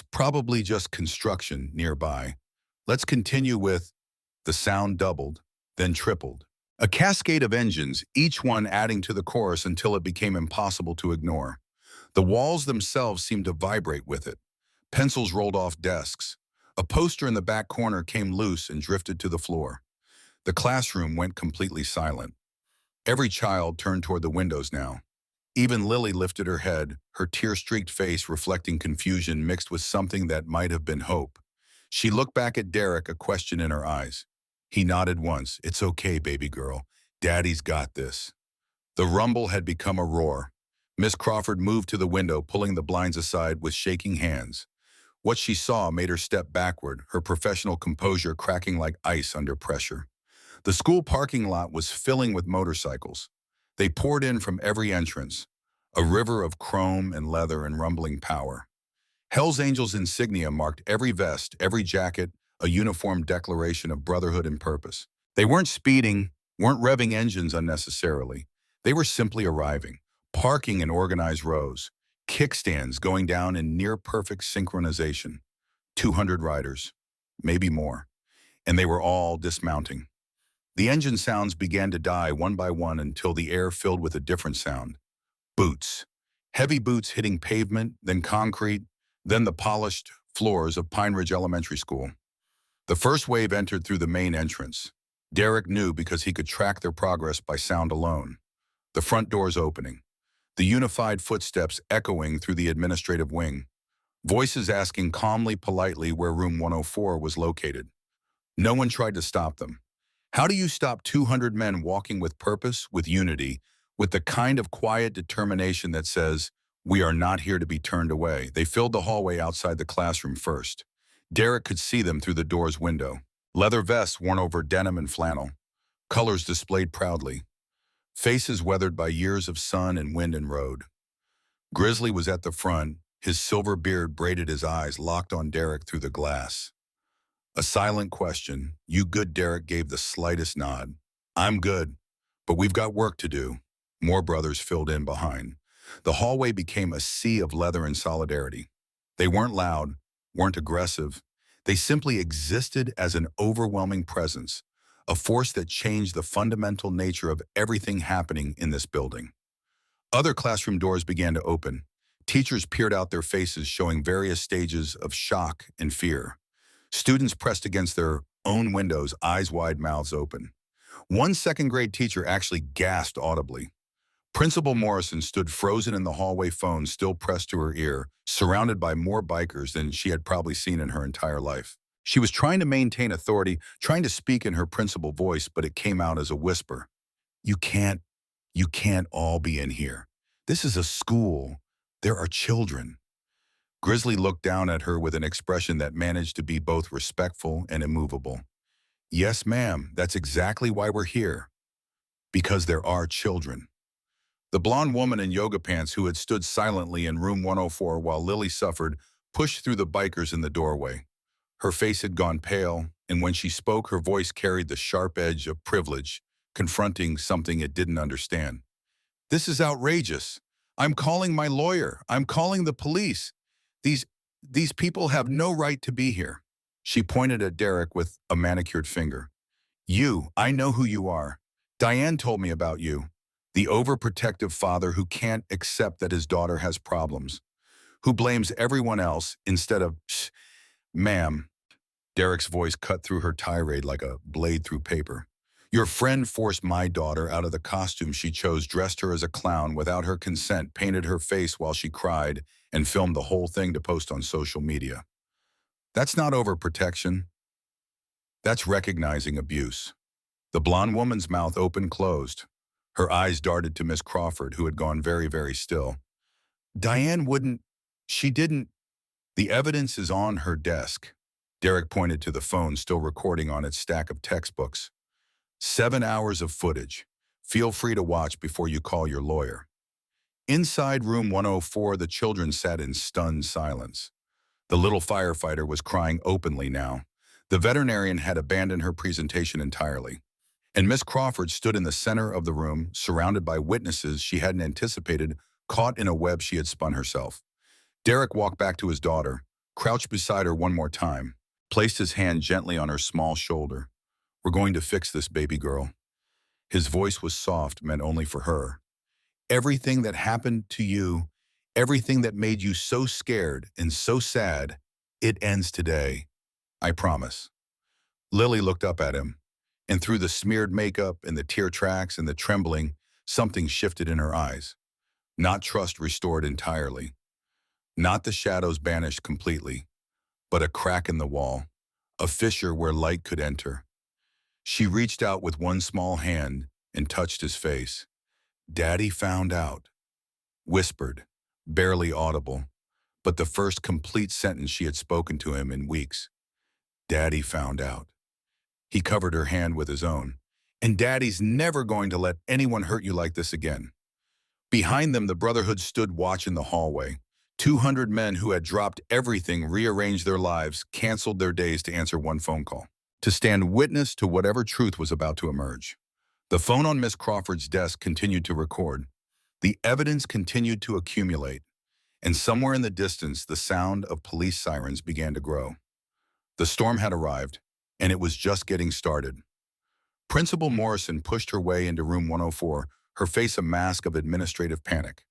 probably just construction nearby. Let's continue with... The sound doubled, then tripled. A cascade of engines, each one adding to the chorus until it became impossible to ignore. The walls themselves seemed to vibrate with it. Pencils rolled off desks. A poster in the back corner came loose and drifted to the floor. The classroom went completely silent. Every child turned toward the windows now. Even Lily lifted her head, her tear-streaked face reflecting confusion mixed with something that might have been hope. She looked back at Derek, a question in her eyes. He nodded once. It's okay, baby girl. Daddy's got this. The rumble had become a roar. Miss Crawford moved to the window, pulling the blinds aside with shaking hands. What she saw made her step backward, her professional composure cracking like ice under pressure. The school parking lot was filling with motorcycles. They poured in from every entrance, a river of chrome and leather and rumbling power. Hell's Angels insignia marked every vest, every jacket, a uniform declaration of brotherhood and purpose. They weren't speeding, weren't revving engines unnecessarily. They were simply arriving, parking in organized rows, kickstands going down in near-perfect synchronization. 200 riders, maybe more, and they were all dismounting. The engine sounds began to die one by one until the air filled with a different sound. Boots. Heavy boots hitting pavement, then concrete, then the polished floors of Pine Ridge Elementary School. The first wave entered through the main entrance. Derek knew because he could track their progress by sound alone. The front doors opening. The unified footsteps echoing through the administrative wing. Voices asking calmly, politely where room 104 was located. No one tried to stop them. How do you stop 200 men walking with purpose, with unity, with the kind of quiet determination that says, we are not here to be turned away? They filled the hallway outside the classroom first. Derek could see them through the door's window. Leather vests worn over denim and flannel. Colors displayed proudly. Faces weathered by years of sun and wind and road. Grizzly was at the front, his silver beard braided, his eyes locked on Derek through the glass. A silent question. You good? Derek gave the slightest nod. I'm good, but we've got work to do. More brothers filled in behind. The hallway became a sea of leather and solidarity. They weren't loud, weren't aggressive. They simply existed as an overwhelming presence, a force that changed the fundamental nature of everything happening in this building. Other classroom doors began to open. Teachers peered out their faces, showing various stages of shock and fear. Students pressed against their own windows, eyes wide, mouths open. One second-grade teacher actually gasped audibly. Principal Morrison stood frozen in the hallway, phone still pressed to her ear, surrounded by more bikers than she had probably seen in her entire life. She was trying to maintain authority, trying to speak in her principal voice, but it came out as a whisper. You can't, you can't all be in here. This is a school. There are children. Grizzly looked down at her with an expression that managed to be both respectful and immovable. Yes, ma'am, that's exactly why we're here. Because there are children. The blonde woman in yoga pants who had stood silently in room 104 while Lily suffered pushed through the bikers in the doorway. Her face had gone pale, and when she spoke, her voice carried the sharp edge of privilege, confronting something it didn't understand. This is outrageous. I'm calling my lawyer. I'm calling the police. These, these people have no right to be here. She pointed at Derek with a manicured finger. You, I know who you are. Diane told me about you. The overprotective father who can't accept that his daughter has problems, who blames everyone else instead of, shh, ma'am. Derek's voice cut through her tirade like a blade through paper. Your friend forced my daughter out of the costume she chose, dressed her as a clown without her consent, painted her face while she cried, and filmed the whole thing to post on social media. That's not overprotection. That's recognizing abuse. The blonde woman's mouth opened, closed. Her eyes darted to Miss Crawford, who had gone very, very still. Diane wouldn't. She didn't. The evidence is on her desk. Derek pointed to the phone still recording on its stack of textbooks. 7 hours of footage. Feel free to watch before you call your lawyer. Inside room 104, the children sat in stunned silence. The little firefighter was crying openly now. The veterinarian had abandoned her presentation entirely. And Miss Crawford stood in the center of the room, surrounded by witnesses she hadn't anticipated, caught in a web she had spun herself. Derek walked back to his daughter, crouched beside her one more time, placed his hand gently on her small shoulder. We're going to fix this, baby girl. His voice was soft, meant only for her. Everything that happened to you, everything that made you so scared and so sad, it ends today. I promise. Lily looked up at him, and through the smeared makeup and the tear tracks and the trembling, something shifted in her eyes. Not trust restored entirely. Not the shadows banished completely, but a crack in the wall, a fissure where light could enter. She reached out with one small hand and touched his face. Daddy found out. Whispered, barely audible, but the first complete sentence she had spoken to him in weeks. Daddy found out. He covered her hand with his own. And Daddy's never going to let anyone hurt you like this again. Behind them, the Brotherhood stood watch in the hallway. 200 men who had dropped everything, rearranged their lives, canceled their days to answer one phone call, to stand witness to whatever truth was about to emerge. The phone on Miss Crawford's desk continued to record. The evidence continued to accumulate, and somewhere in the distance, the sound of police sirens began to grow. The storm had arrived, and it was just getting started. Principal Morrison pushed her way into room 104, her face a mask of administrative panic.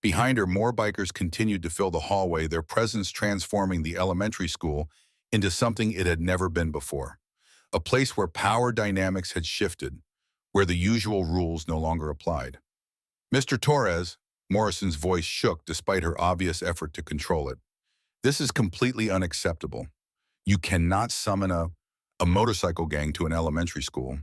Behind her, more bikers continued to fill the hallway, their presence transforming the elementary school into something it had never been before. A place where power dynamics had shifted, where the usual rules no longer applied. Mr. Torres, Morrison's voice shook despite her obvious effort to control it. This is completely unacceptable. You cannot summon a motorcycle gang to an elementary school.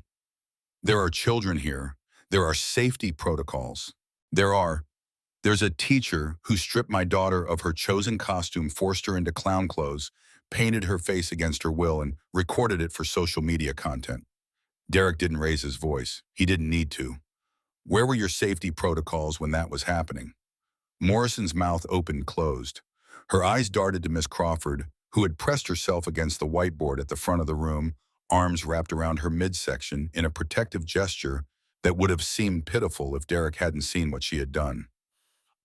There are children here. There are safety protocols. There's a teacher who stripped my daughter of her chosen costume, forced her into clown clothes, painted her face against her will, and recorded it for social media content. Derek didn't raise his voice. He didn't need to. Where were your safety protocols when that was happening? Morrison's mouth opened, closed. Her eyes darted to Miss Crawford, who had pressed herself against the whiteboard at the front of the room, arms wrapped around her midsection in a protective gesture that would have seemed pitiful if Derek hadn't seen what she had done.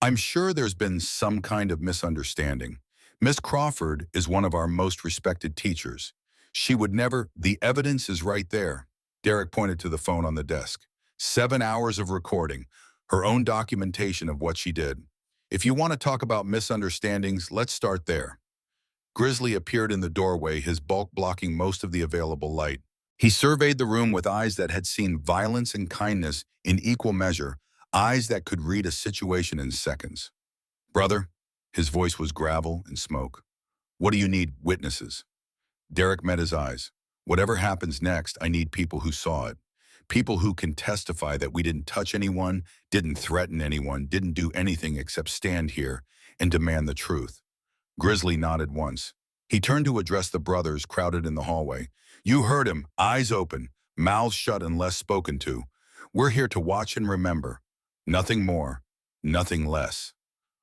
I'm sure there's been some kind of misunderstanding. Miss Crawford is one of our most respected teachers. She would never. The evidence is right there. Derek pointed to the phone on the desk. 7 hours of recording, her own documentation of what she did. If you want to talk about misunderstandings, let's start there. Grizzly appeared in the doorway, his bulk blocking most of the available light. He surveyed the room with eyes that had seen violence and kindness in equal measure, eyes that could read a situation in seconds. Brother, his voice was gravel and smoke. What do you need? Witnesses. Derek met his eyes. Whatever happens next, I need people who saw it. People who can testify that we didn't touch anyone, didn't threaten anyone, didn't do anything except stand here and demand the truth. Grizzly nodded once. He turned to address the brothers crowded in the hallway. You heard him, eyes open, mouths shut unless spoken to. We're here to watch and remember. Nothing more, nothing less.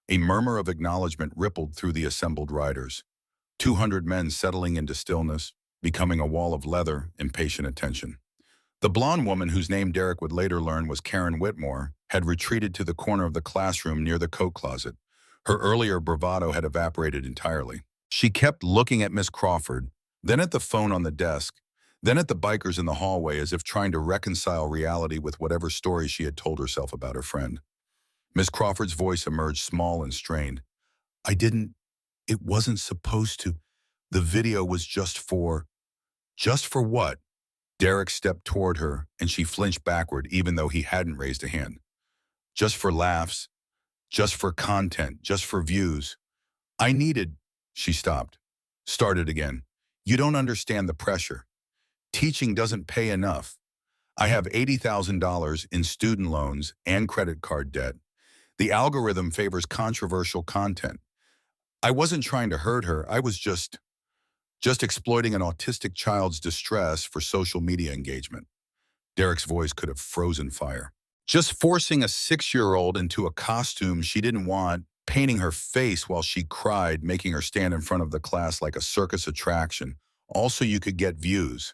A murmur of acknowledgement rippled through the assembled riders. 200 men settling into stillness, becoming a wall of leather and patient attention. The blonde woman, whose name Derek would later learn was Karen Whitmore, had retreated to the corner of the classroom near the coat closet. Her earlier bravado had evaporated entirely. She kept looking at Miss Crawford, then at the phone on the desk, then at the bikers in the hallway as if trying to reconcile reality with whatever story she had told herself about her friend. Miss Crawford's voice emerged small and strained. It wasn't supposed to. The video was just for... Just for what? Derek stepped toward her, and she flinched backward even though he hadn't raised a hand. Just for laughs, just for content, just for views. I needed... She stopped. Started again. You don't understand the pressure. Teaching doesn't pay enough. I have $80,000 in student loans and credit card debt. The algorithm favors controversial content. I wasn't trying to hurt her. I was just exploiting an autistic child's distress for social media engagement. Derek's voice could have frozen fire. Just forcing a 6-year-old into a costume she didn't want, painting her face while she cried, making her stand in front of the class like a circus attraction. Also, you could get views.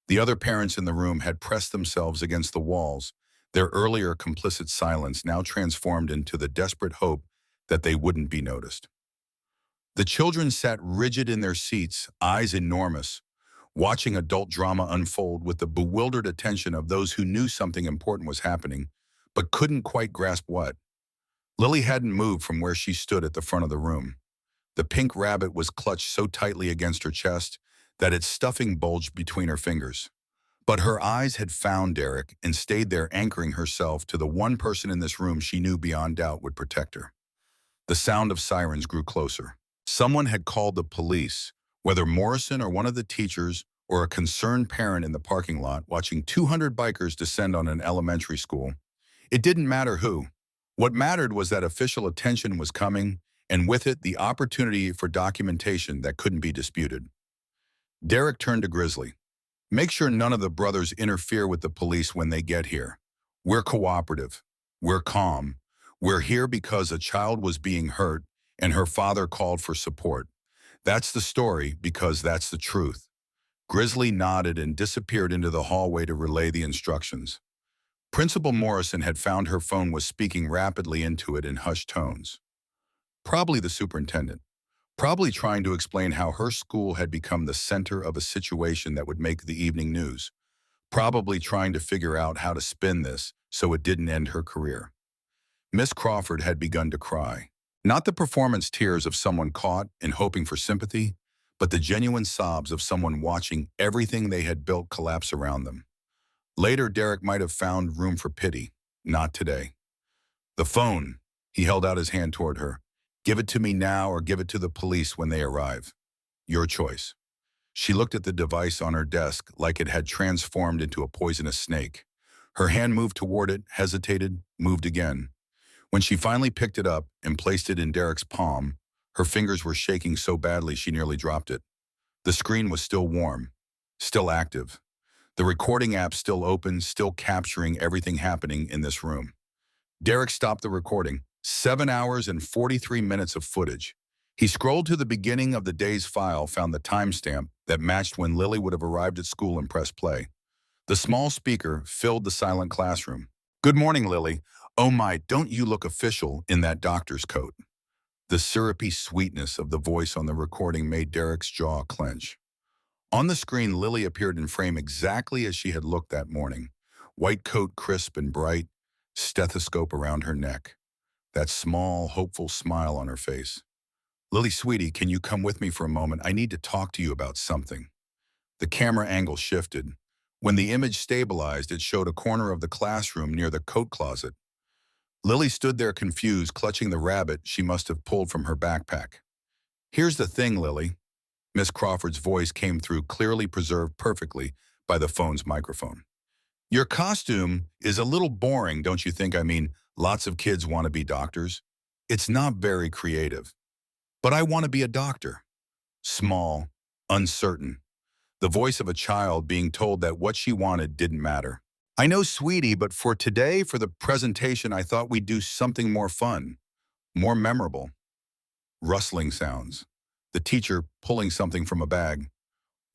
The other parents in the room had pressed themselves against the walls, their earlier complicit silence now transformed into the desperate hope that they wouldn't be noticed. The children sat rigid in their seats, eyes enormous, watching adult drama unfold with the bewildered attention of those who knew something important was happening, but couldn't quite grasp what. Lily hadn't moved from where she stood at the front of the room. The pink rabbit was clutched so tightly against her chest that its stuffing bulged between her fingers. But her eyes had found Derek and stayed there, anchoring herself to the one person in this room she knew beyond doubt would protect her. The sound of sirens grew closer. Someone had called the police, whether Morrison or one of the teachers or a concerned parent in the parking lot watching 200 bikers descend on an elementary school. It didn't matter who. What mattered was that official attention was coming, and with it, the opportunity for documentation that couldn't be disputed. Derek turned to Grizzly. Make sure none of the brothers interfere with the police when they get here. We're cooperative. We're calm. We're here because a child was being hurt and her father called for support. That's the story because that's the truth. Grizzly nodded and disappeared into the hallway to relay the instructions. Principal Morrison had found her phone, was speaking rapidly into it in hushed tones. Probably the superintendent. Probably trying to explain how her school had become the center of a situation that would make the evening news. Probably trying to figure out how to spin this so it didn't end her career. Miss Crawford had begun to cry. Not the performance tears of someone caught and hoping for sympathy, but the genuine sobs of someone watching everything they had built collapse around them. Later, Derek might have found room for pity. Not today. The phone. He held out his hand toward her. Give it to me now or give it to the police when they arrive. Your choice. She looked at the device on her desk like it had transformed into a poisonous snake. Her hand moved toward it, hesitated, moved again. When she finally picked it up and placed it in Derek's palm, her fingers were shaking so badly she nearly dropped it. The screen was still warm, still active. The recording app still open, still capturing everything happening in this room. Derek stopped the recording. 7 hours and 43 minutes of footage. He scrolled to the beginning of the day's file, found the timestamp that matched when Lily would have arrived at school, and pressed play. The small speaker filled the silent classroom. Good morning, Lily. Oh my, don't you look official in that doctor's coat. The syrupy sweetness of the voice on the recording made Derek's jaw clench. On the screen, Lily appeared in frame exactly as she had looked that morning. White coat, crisp and bright, stethoscope around her neck. that small, hopeful smile on her face. Lily, sweetie, can you come with me for a moment? I need to talk to you about something. The camera angle shifted. When the image stabilized, it showed a corner of the classroom near the coat closet. Lily stood there confused, clutching the rabbit she must have pulled from her backpack. Here's the thing, Lily. Miss Crawford's voice came through, clearly preserved perfectly by the phone's microphone. Your costume is a little boring, don't you think? I mean, lots of kids want to be doctors. It's not very creative. But I want to be a doctor. Small, uncertain. The voice of a child being told that what she wanted didn't matter. I know, sweetie, but for today, for the presentation, I thought we'd do something more fun, more memorable. Rustling sounds. The teacher pulling something from a bag.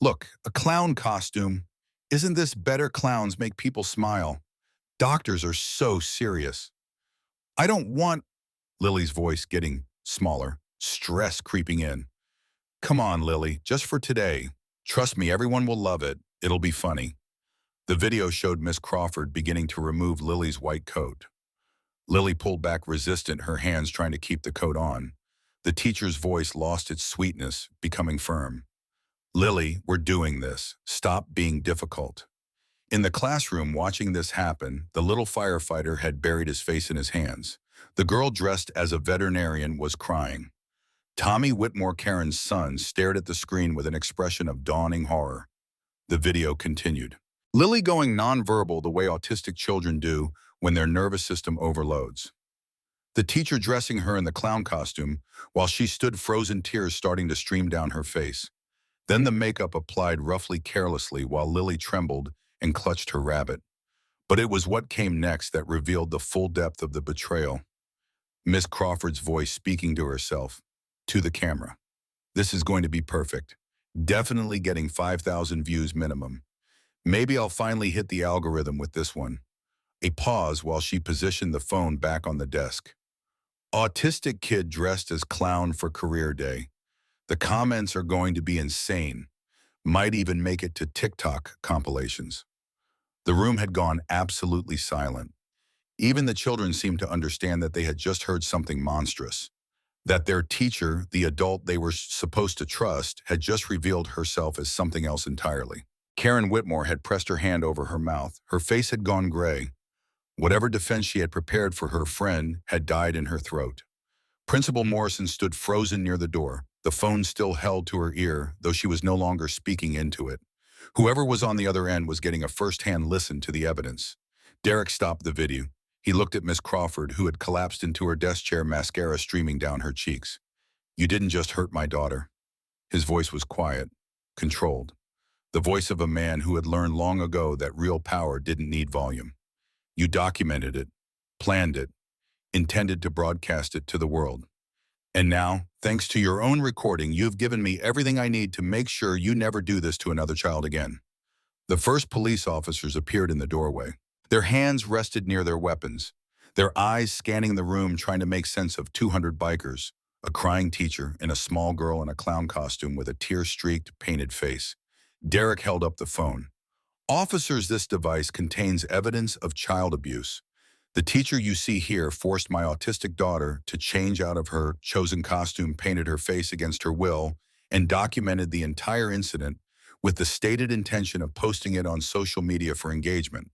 Look, a clown costume. Isn't this better? Clowns make people smile. Doctors are so serious. I don't want Lily's voice getting smaller, stress creeping in. Come on, Lily, just for today. Trust me, everyone will love it. It'll be funny. The video showed Miss Crawford beginning to remove Lily's white coat. Lily pulled back resistant, her hands trying to keep the coat on. The teacher's voice lost its sweetness, becoming firm. Lily, we're doing this. Stop being difficult. In the classroom watching this happen, the little firefighter had buried his face in his hands. The girl dressed as a veterinarian was crying. Tommy Whitmore, Karen's son, stared at the screen with an expression of dawning horror. The video continued. Lily going nonverbal the way autistic children do when their nervous system overloads. The teacher dressing her in the clown costume while she stood, frozen tears starting to stream down her face. Then the makeup applied roughly, carelessly, while Lily trembled and clutched her rabbit. But it was what came next that revealed the full depth of the betrayal. Miss Crawford's voice speaking to herself, to the camera. This is going to be perfect. Definitely getting 5,000 views minimum. Maybe I'll finally hit the algorithm with this one. A pause while she positioned the phone back on the desk. Autistic kid dressed as clown for career day. The comments are going to be insane. Might even make it to TikTok compilations. The room had gone absolutely silent. Even the children seemed to understand that they had just heard something monstrous. That their teacher, the adult they were supposed to trust, had just revealed herself as something else entirely. Karen Whitmore had pressed her hand over her mouth. Her face had gone gray. Whatever defense she had prepared for her friend had died in her throat. Principal Morrison stood frozen near the door, the phone still held to her ear, though she was no longer speaking into it. Whoever was on the other end was getting a first-hand listen to the evidence. Derek stopped the video. He looked at Miss Crawford, who had collapsed into her desk chair, mascara streaming down her cheeks. You didn't just hurt my daughter. His voice was quiet, controlled. The voice of a man who had learned long ago that real power didn't need volume. You documented it, planned it, intended to broadcast it to the world. And now, thanks to your own recording, you've given me everything I need to make sure you never do this to another child again. The first police officers appeared in the doorway. Their hands rested near their weapons, their eyes scanning the room trying to make sense of 200 bikers, a crying teacher, and a small girl in a clown costume with a tear-streaked, painted face. Derek held up the phone. Officers, this device contains evidence of child abuse. The teacher you see here forced my autistic daughter to change out of her chosen costume, painted her face against her will, and documented the entire incident with the stated intention of posting it on social media for engagement.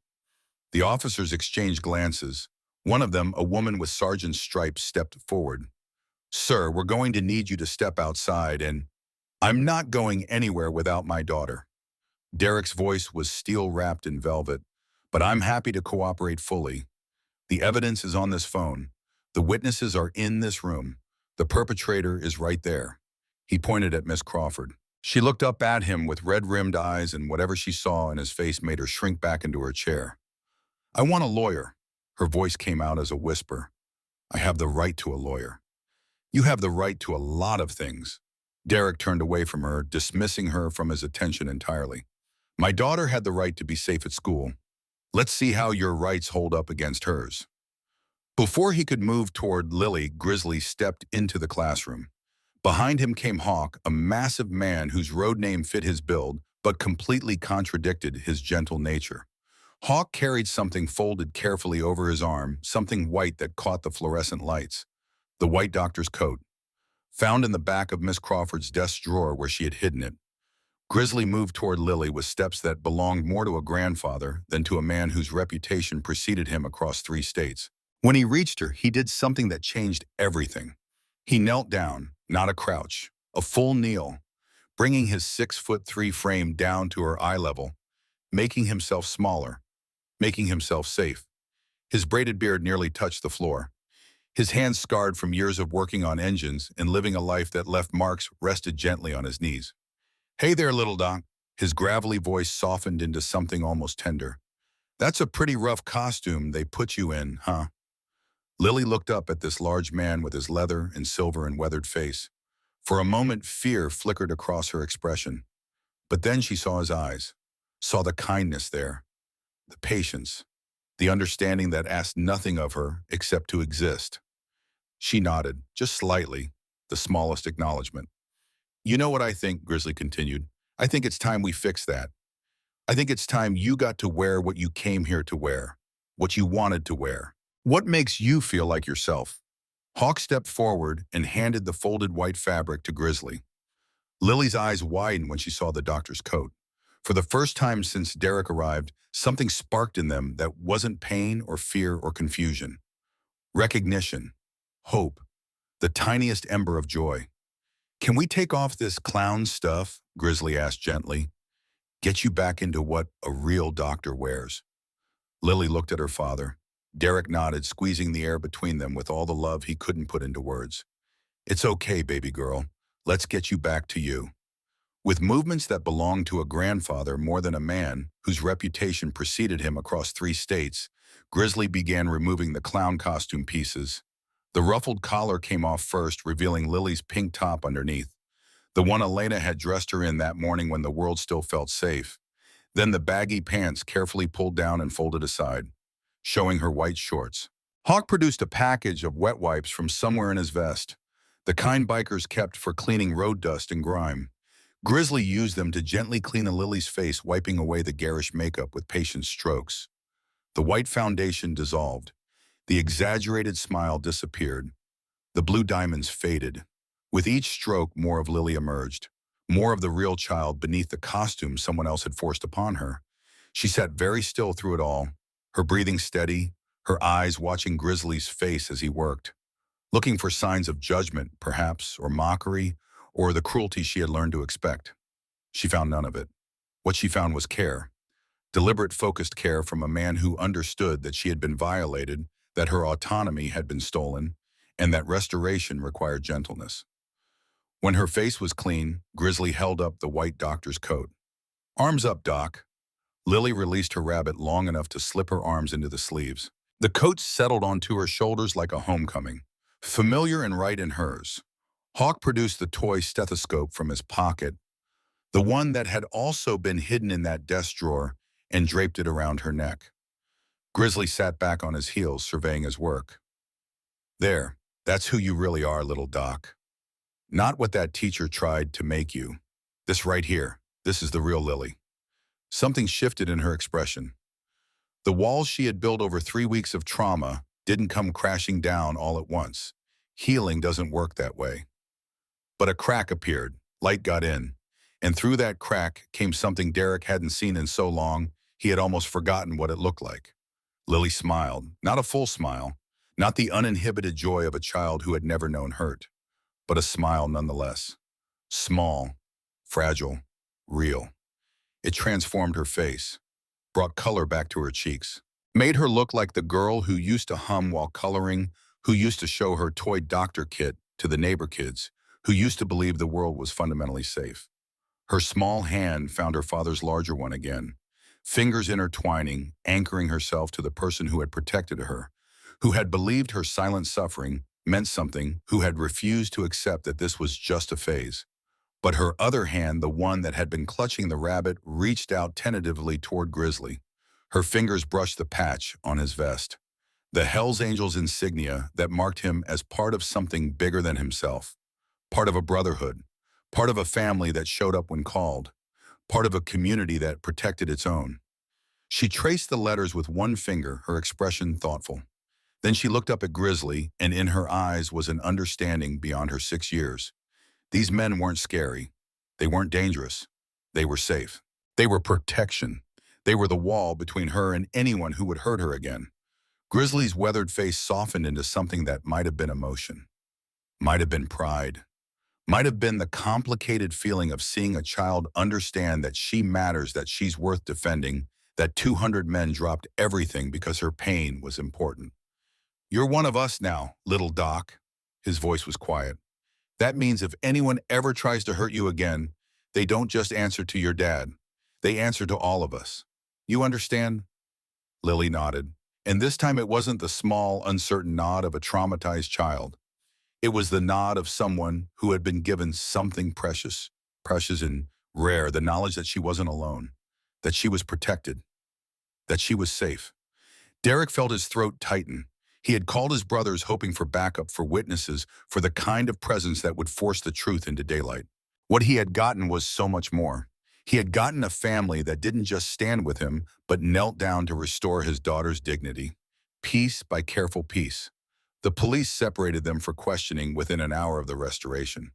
The officers exchanged glances. One of them, a woman with sergeant's stripes, stepped forward. Sir, we're going to need you to step outside, and I'm not going anywhere without my daughter. Derek's voice was steel-wrapped in velvet, but I'm happy to cooperate fully. The evidence is on this phone. The witnesses are in this room. The perpetrator is right there. He pointed at Miss Crawford. She looked up at him with red-rimmed eyes, and whatever she saw in his face made her shrink back into her chair. I want a lawyer. Her voice came out as a whisper. I have the right to a lawyer. You have the right to a lot of things. Derek turned away from her, dismissing her from his attention entirely. My daughter had the right to be safe at school. Let's see how your rights hold up against hers. Before he could move toward Lily, Grizzly stepped into the classroom. Behind him came Hawk, a massive man whose road name fit his build, but completely contradicted his gentle nature. Hawk carried something folded carefully over his arm, something white that caught the fluorescent lights. The white doctor's coat, found in the back of Miss Crawford's desk drawer where she had hidden it. Grizzly moved toward Lily with steps that belonged more to a grandfather than to a man whose reputation preceded him across 3 states. When he reached her, he did something that changed everything. He knelt down, not a crouch, a full kneel, bringing his 6'3" frame down to her eye level, making himself smaller, making himself safe. His braided beard nearly touched the floor. His hands, scarred from years of working on engines and living a life that left marks, rested gently on his knees. "Hey there, little doc." His gravelly voice softened into something almost tender. "That's a pretty rough costume they put you in, huh?" Lily looked up at this large man with his leather and silver and weathered face. For a moment, fear flickered across her expression. But then she saw his eyes, saw the kindness there, the patience, the understanding that asked nothing of her except to exist. She nodded, just slightly, the smallest acknowledgement. "You know what I think," Grizzly continued. "I think it's time we fix that. I think it's time you got to wear what you came here to wear, what you wanted to wear. What makes you feel like yourself?" Hawk stepped forward and handed the folded white fabric to Grizzly. Lily's eyes widened when she saw the doctor's coat. For the first time since Derek arrived, something sparked in them that wasn't pain or fear or confusion. Recognition, hope, the tiniest ember of joy. "Can we take off this clown stuff?" Grizzly asked gently. "Get you back into what a real doctor wears." Lily looked at her father. Derek nodded, squeezing the air between them with all the love he couldn't put into words. "It's okay, baby girl. Let's get you back to you." With movements that belonged to a grandfather more than a man whose reputation preceded him across 3 states, Grizzly began removing the clown costume pieces. The ruffled collar came off first, revealing Lily's pink top underneath, the one Elena had dressed her in that morning when the world still felt safe. Then the baggy pants carefully pulled down and folded aside, showing her white shorts. Hawk produced a package of wet wipes from somewhere in his vest, the kind bikers kept for cleaning road dust and grime. Grizzly used them to gently clean Lily's face, wiping away the garish makeup with patient strokes. The white foundation dissolved. The exaggerated smile disappeared. The blue diamonds faded. With each stroke, more of Lily emerged, more of the real child beneath the costume someone else had forced upon her. She sat very still through it all, her breathing steady, her eyes watching Grizzly's face as he worked, looking for signs of judgment, perhaps, or mockery, or the cruelty she had learned to expect. She found none of it. What she found was care, deliberate, focused care from a man who understood that she had been violated, that her autonomy had been stolen, and that restoration required gentleness. When her face was clean, Grizzly held up the white doctor's coat. "Arms up, Doc." Lily released her rabbit long enough to slip her arms into the sleeves. The coat settled onto her shoulders like a homecoming, familiar and right in hers. Hawk produced the toy stethoscope from his pocket, the one that had also been hidden in that desk drawer, and draped it around her neck. Grizzly sat back on his heels, surveying his work. "There, that's who you really are, little Doc. Not what that teacher tried to make you. This right here, this is the real Lily." Something shifted in her expression. The walls she had built over 3 weeks of trauma didn't come crashing down all at once. Healing doesn't work that way. But a crack appeared, light got in, and through that crack came something Derek hadn't seen in so long he had almost forgotten what it looked like. Lily smiled, not a full smile, not the uninhibited joy of a child who had never known hurt, but a smile nonetheless. Small, fragile, real. It transformed her face, brought color back to her cheeks, made her look like the girl who used to hum while coloring, who used to show her toy doctor kit to the neighbor kids, who used to believe the world was fundamentally safe. Her small hand found her father's larger one again, fingers intertwining, anchoring herself to the person who had protected her, who had believed her silent suffering meant something, who had refused to accept that this was just a phase. But her other hand, the one that had been clutching the rabbit, reached out tentatively toward Grizzly. Her fingers brushed the patch on his vest, the Hells Angels insignia that marked him as part of something bigger than himself, part of a brotherhood, part of a family that showed up when called, part of a community that protected its own. She traced the letters with one finger, her expression thoughtful. Then she looked up at Grizzly, and in her eyes was an understanding beyond her 6 years. These men weren't scary. They weren't dangerous. They were safe. They were protection. They were the wall between her and anyone who would hurt her again. Grizzly's weathered face softened into something that might have been emotion, might have been pride, might have been the complicated feeling of seeing a child understand that she matters, that she's worth defending, that 200 men dropped everything because her pain was important. "You're one of us now, little Doc." His voice was quiet. "That means if anyone ever tries to hurt you again, they don't just answer to your dad. They answer to all of us. You understand?" Lily nodded. And this time it wasn't the small, uncertain nod of a traumatized child. It was the nod of someone who had been given something precious, precious and rare, the knowledge that she wasn't alone, that she was protected, that she was safe. Derek felt his throat tighten. He had called his brothers hoping for backup, for witnesses, for the kind of presence that would force the truth into daylight. What he had gotten was so much more. He had gotten a family that didn't just stand with him, but knelt down to restore his daughter's dignity, piece by careful piece. The police separated them for questioning within an hour of the restoration.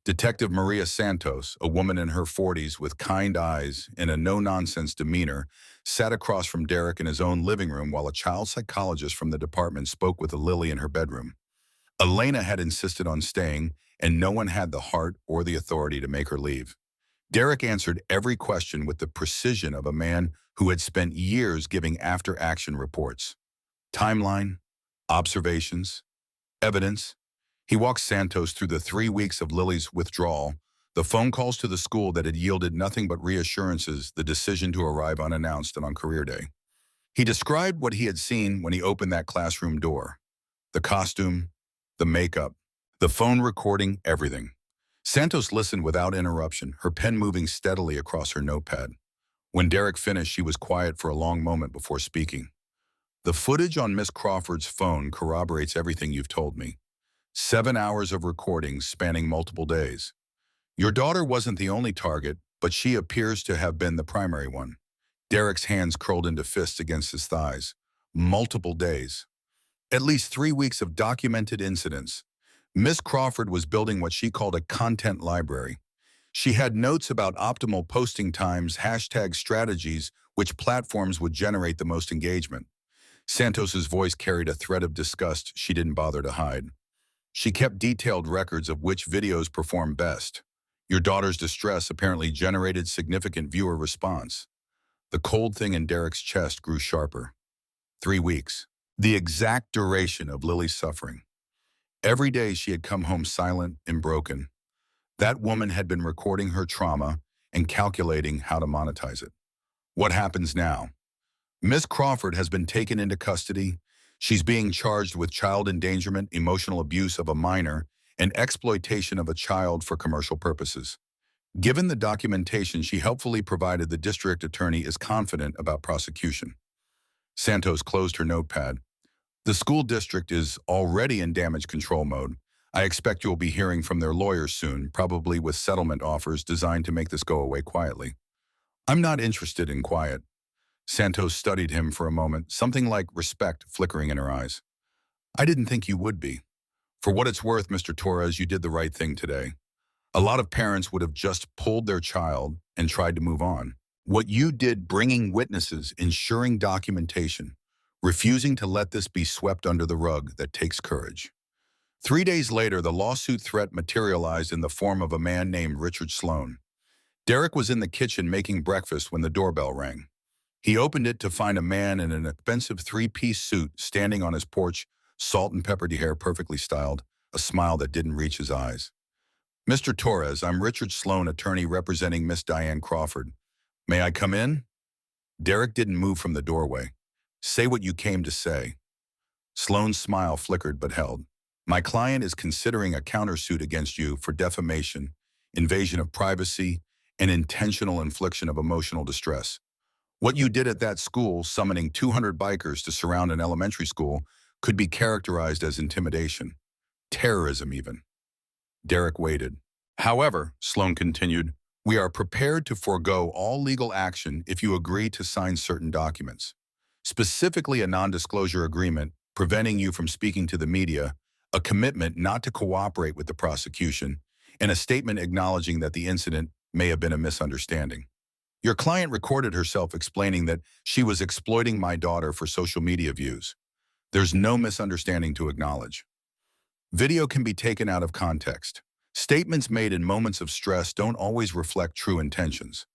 Detective Maria Santos, a woman in her 40s with kind eyes and a no-nonsense demeanor, sat across from Derek in his own living room while a child psychologist from the department spoke with Lily in her bedroom. Elena had insisted on staying, and no one had the heart or the authority to make her leave. Derek answered every question with the precision of a man who had spent years giving after-action reports. Timeline, observations, evidence. He walked Santos through the 3 weeks of Lily's withdrawal, the phone calls to the school that had yielded nothing but reassurances, the decision to arrive unannounced and on career day. He described what he had seen when he opened that classroom door. The costume, the makeup, the phone recording, everything. Santos listened without interruption, her pen moving steadily across her notepad. When Derek finished, she was quiet for a long moment before speaking. "The footage on Miss Crawford's phone corroborates everything you've told me. 7 hours of recordings spanning multiple days. Your daughter wasn't the only target, but she appears to have been the primary one." Derek's hands curled into fists against his thighs. Multiple days. At least 3 weeks of documented incidents. Miss Crawford was building what she called a content library. She had notes about optimal posting times, hashtag strategies, which platforms would generate the most engagement. Santos's voice carried a thread of disgust she didn't bother to hide. She kept detailed records of which videos performed best. Your daughter's distress apparently generated significant viewer response. The cold thing in Derek's chest grew sharper. 3 weeks. The exact duration of Lily's suffering. Every day she had come home silent and broken. That woman had been recording her trauma and calculating how to monetize it. What happens now? Miss Crawford has been taken into custody. She's being charged with child endangerment, emotional abuse of a minor, and exploitation of a child for commercial purposes. Given the documentation she helpfully provided, the district attorney is confident about prosecution. Santos closed her notepad. "The school district is already in damage control mode. I expect you'll be hearing from their lawyers soon, probably with settlement offers designed to make this go away quietly." "I'm not interested in quiet." Santos studied him for a moment, something like respect flickering in her eyes. "I didn't think you would be. For what it's worth, Mr. Torres, you did the right thing today. A lot of parents would have just pulled their child and tried to move on. What you did, bringing witnesses, ensuring documentation, refusing to let this be swept under the rug, that takes courage." 3 days later, the lawsuit threat materialized in the form of a man named Richard Sloan. Derek was in the kitchen making breakfast when the doorbell rang. He opened it to find a man in an expensive 3-piece suit standing on his porch, salt and peppered hair perfectly styled, a smile that didn't reach his eyes. "Mr. Torres, I'm Richard Sloan, attorney representing Miss Diane Crawford. May I come in?" Derek didn't move from the doorway. "Say what you came to say." Sloan's smile flickered but held. "My client is considering a countersuit against you for defamation, invasion of privacy, and intentional infliction of emotional distress. What you did at that school, summoning 200 bikers to surround an elementary school, could be characterized as intimidation, terrorism even." Derek waited. "However," Sloan continued, We are prepared to forego all legal action if you agree to sign certain documents, specifically a non-disclosure agreement preventing you from speaking to the media, a commitment not to cooperate with the prosecution, and a statement acknowledging that the incident may have been a misunderstanding. Your client recorded herself explaining that she was exploiting my daughter for social media views. There's no misunderstanding to acknowledge. Video can be taken out of context. Statements made in moments of stress don't always reflect true intentions.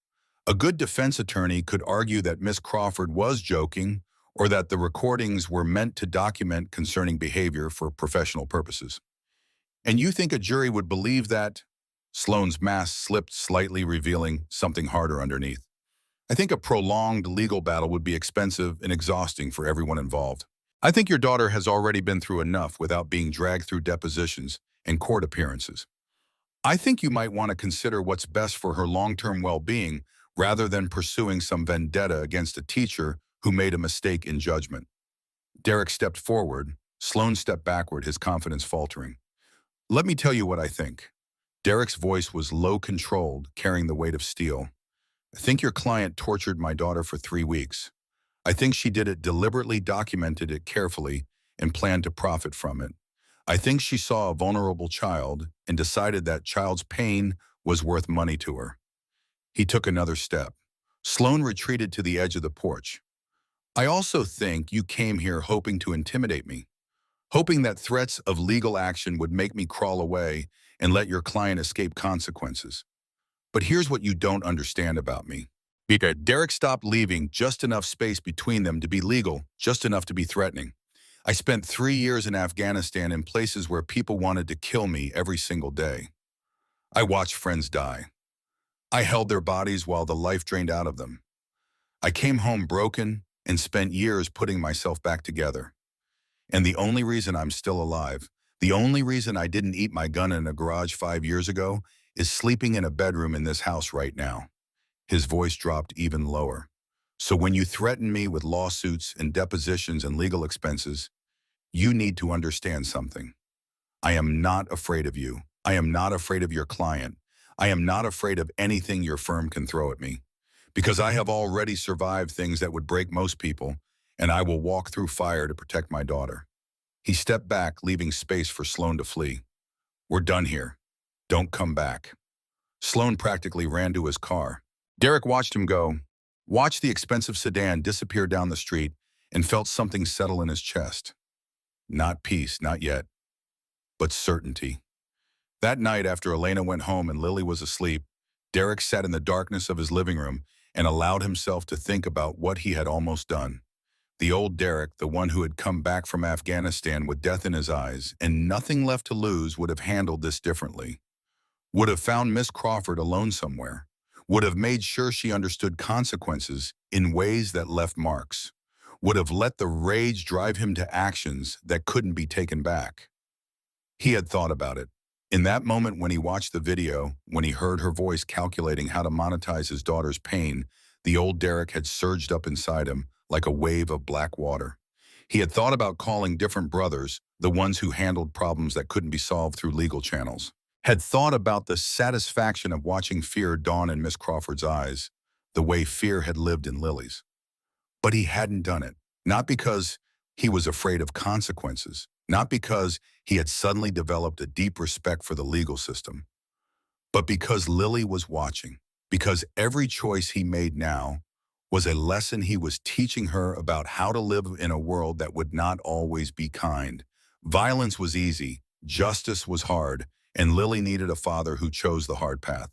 A good defense attorney could argue that Miss Crawford was joking or that the recordings were meant to document concerning behavior for professional purposes. And you think a jury would believe that? Sloane's mask slipped slightly, revealing something harder underneath. I think a prolonged legal battle would be expensive and exhausting for everyone involved. I think your daughter has already been through enough without being dragged through depositions and court appearances. I think you might want to consider what's best for her long-term well-being rather than pursuing some vendetta against a teacher who made a mistake in judgment. Derek stepped forward. Sloane stepped backward, his confidence faltering. Let me tell you what I think. Derek's voice was low-controlled, carrying the weight of steel. I think your client tortured my daughter for 3 weeks. I think she did it deliberately, documented it carefully, and planned to profit from it. I think she saw a vulnerable child and decided that child's pain was worth money to her. He took another step. Sloane retreated to the edge of the porch. I also think you came here hoping to intimidate me, hoping that threats of legal action would make me crawl away and let your client escape consequences. But here's what you don't understand about me. Because Derek stopped leaving just enough space between them to be legal, just enough to be threatening. I spent 3 years in Afghanistan in places where people wanted to kill me every single day. I watched friends die. I held their bodies while the life drained out of them. I came home broken and spent years putting myself back together. And the only reason I'm still alive, the only reason I didn't eat my gun in a garage 5 years ago, is sleeping in a bedroom in this house right now. His voice dropped even lower. So when you threaten me with lawsuits and depositions and legal expenses, you need to understand something. I am not afraid of you. I am not afraid of your client. I am not afraid of anything your firm can throw at me. Because I have already survived things that would break most people, and I will walk through fire to protect my daughter. He stepped back, leaving space for Sloane to flee. We're done here. Don't come back. Sloane practically ran to his car. Derek watched him go, watched the expensive sedan disappear down the street, and felt something settle in his chest. Not peace, not yet, but certainty. That night, after Elena went home and Lily was asleep, Derek sat in the darkness of his living room and allowed himself to think about what he had almost done. The old Derek, the one who had come back from Afghanistan with death in his eyes and nothing left to lose, would have handled this differently. Would have found Miss Crawford alone somewhere. Would have made sure she understood consequences in ways that left marks. Would have let the rage drive him to actions that couldn't be taken back. He had thought about it. In that moment when he watched the video, when he heard her voice calculating how to monetize his daughter's pain, the old Derek had surged up inside him like a wave of black water. He had thought about calling different brothers, the ones who handled problems that couldn't be solved through legal channels. Had thought about the satisfaction of watching fear dawn in Miss Crawford's eyes, the way fear had lived in Lily's. But he hadn't done it, not because he was afraid of consequences, not because he had suddenly developed a deep respect for the legal system, but because Lily was watching, because every choice he made now was a lesson he was teaching her about how to live in a world that would not always be kind. Violence was easy, justice was hard, and Lily needed a father who chose the hard path.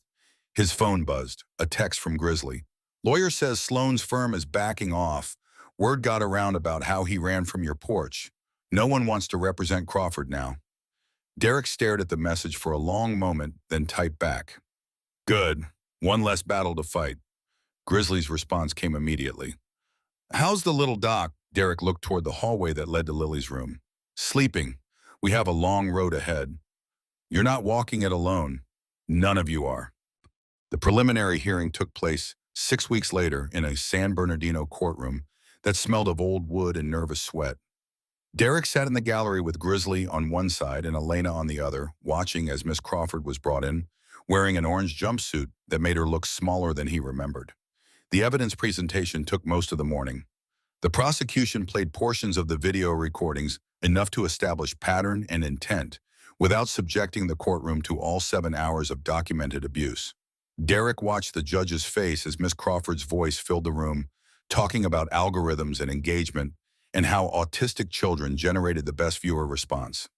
His phone buzzed, a text from Grizzly. Lawyer says Sloane's firm is backing off. Word got around about how he ran from your porch. No one wants to represent Crawford now. Derek stared at the message for a long moment, then typed back. Good. One less battle to fight. Grizzly's response came immediately. How's the little doc? Derek looked toward the hallway that led to Lily's room. Sleeping. We have a long road ahead. You're not walking it alone. None of you are. The preliminary hearing took place 6 weeks later in a San Bernardino courtroom that smelled of old wood and nervous sweat. Derek sat in the gallery with Grizzly on one side and Elena on the other, watching as Miss Crawford was brought in, wearing an orange jumpsuit that made her look smaller than he remembered. The evidence presentation took most of the morning. The prosecution played portions of the video recordings, enough to establish pattern and intent, without subjecting the courtroom to all 7 hours of documented abuse. Derek watched the judge's face as Miss Crawford's voice filled the room, talking about algorithms and engagement, and how autistic children generated the best viewer response.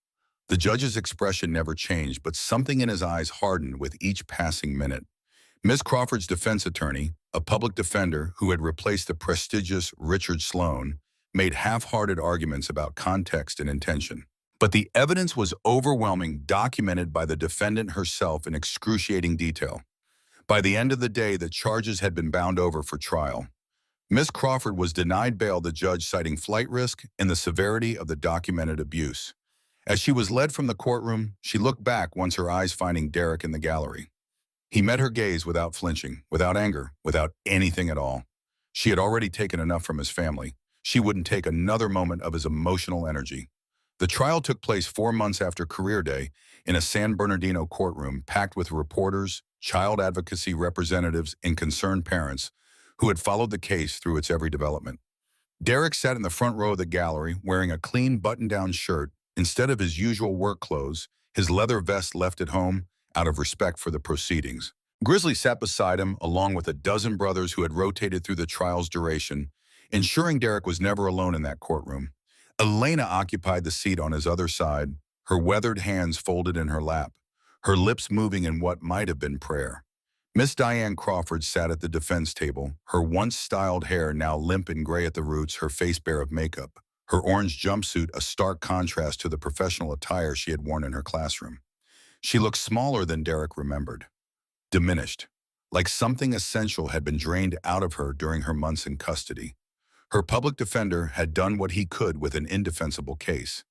The judge's expression never changed, but something in his eyes hardened with each passing minute. Ms. Crawford's defense attorney, a public defender who had replaced the prestigious Richard Sloan, made half-hearted arguments about context and intention. But the evidence was overwhelming, documented by the defendant herself in excruciating detail. By the end of the day, the charges had been bound over for trial. Ms. Crawford was denied bail, the judge citing flight risk and the severity of the documented abuse. As she was led from the courtroom, she looked back once her eyes finding Derek in the gallery. He met her gaze without flinching, without anger, without anything at all. She had already taken enough from his family. She wouldn't take another moment of his emotional energy. The trial took place 4 months after Career Day in a San Bernardino courtroom packed with reporters, child advocacy representatives, and concerned parents who had followed the case through its every development. Derek sat in the front row of the gallery wearing a clean button-down shirt instead of his usual work clothes, his leather vest left at home out of respect for the proceedings. Grizzly sat beside him along with a dozen brothers who had rotated through the trial's duration, ensuring Derek was never alone in that courtroom. Elena occupied the seat on his other side, her weathered hands folded in her lap, her lips moving in what might have been prayer. Miss Diane Crawford sat at the defense table, her once styled hair now limp and gray at the roots, her face bare of makeup, her orange jumpsuit a stark contrast to the professional attire she had worn in her classroom. She looked smaller than Derek remembered, diminished, like something essential had been drained out of her during her months in custody. Her public defender had done what he could with an indefensible case.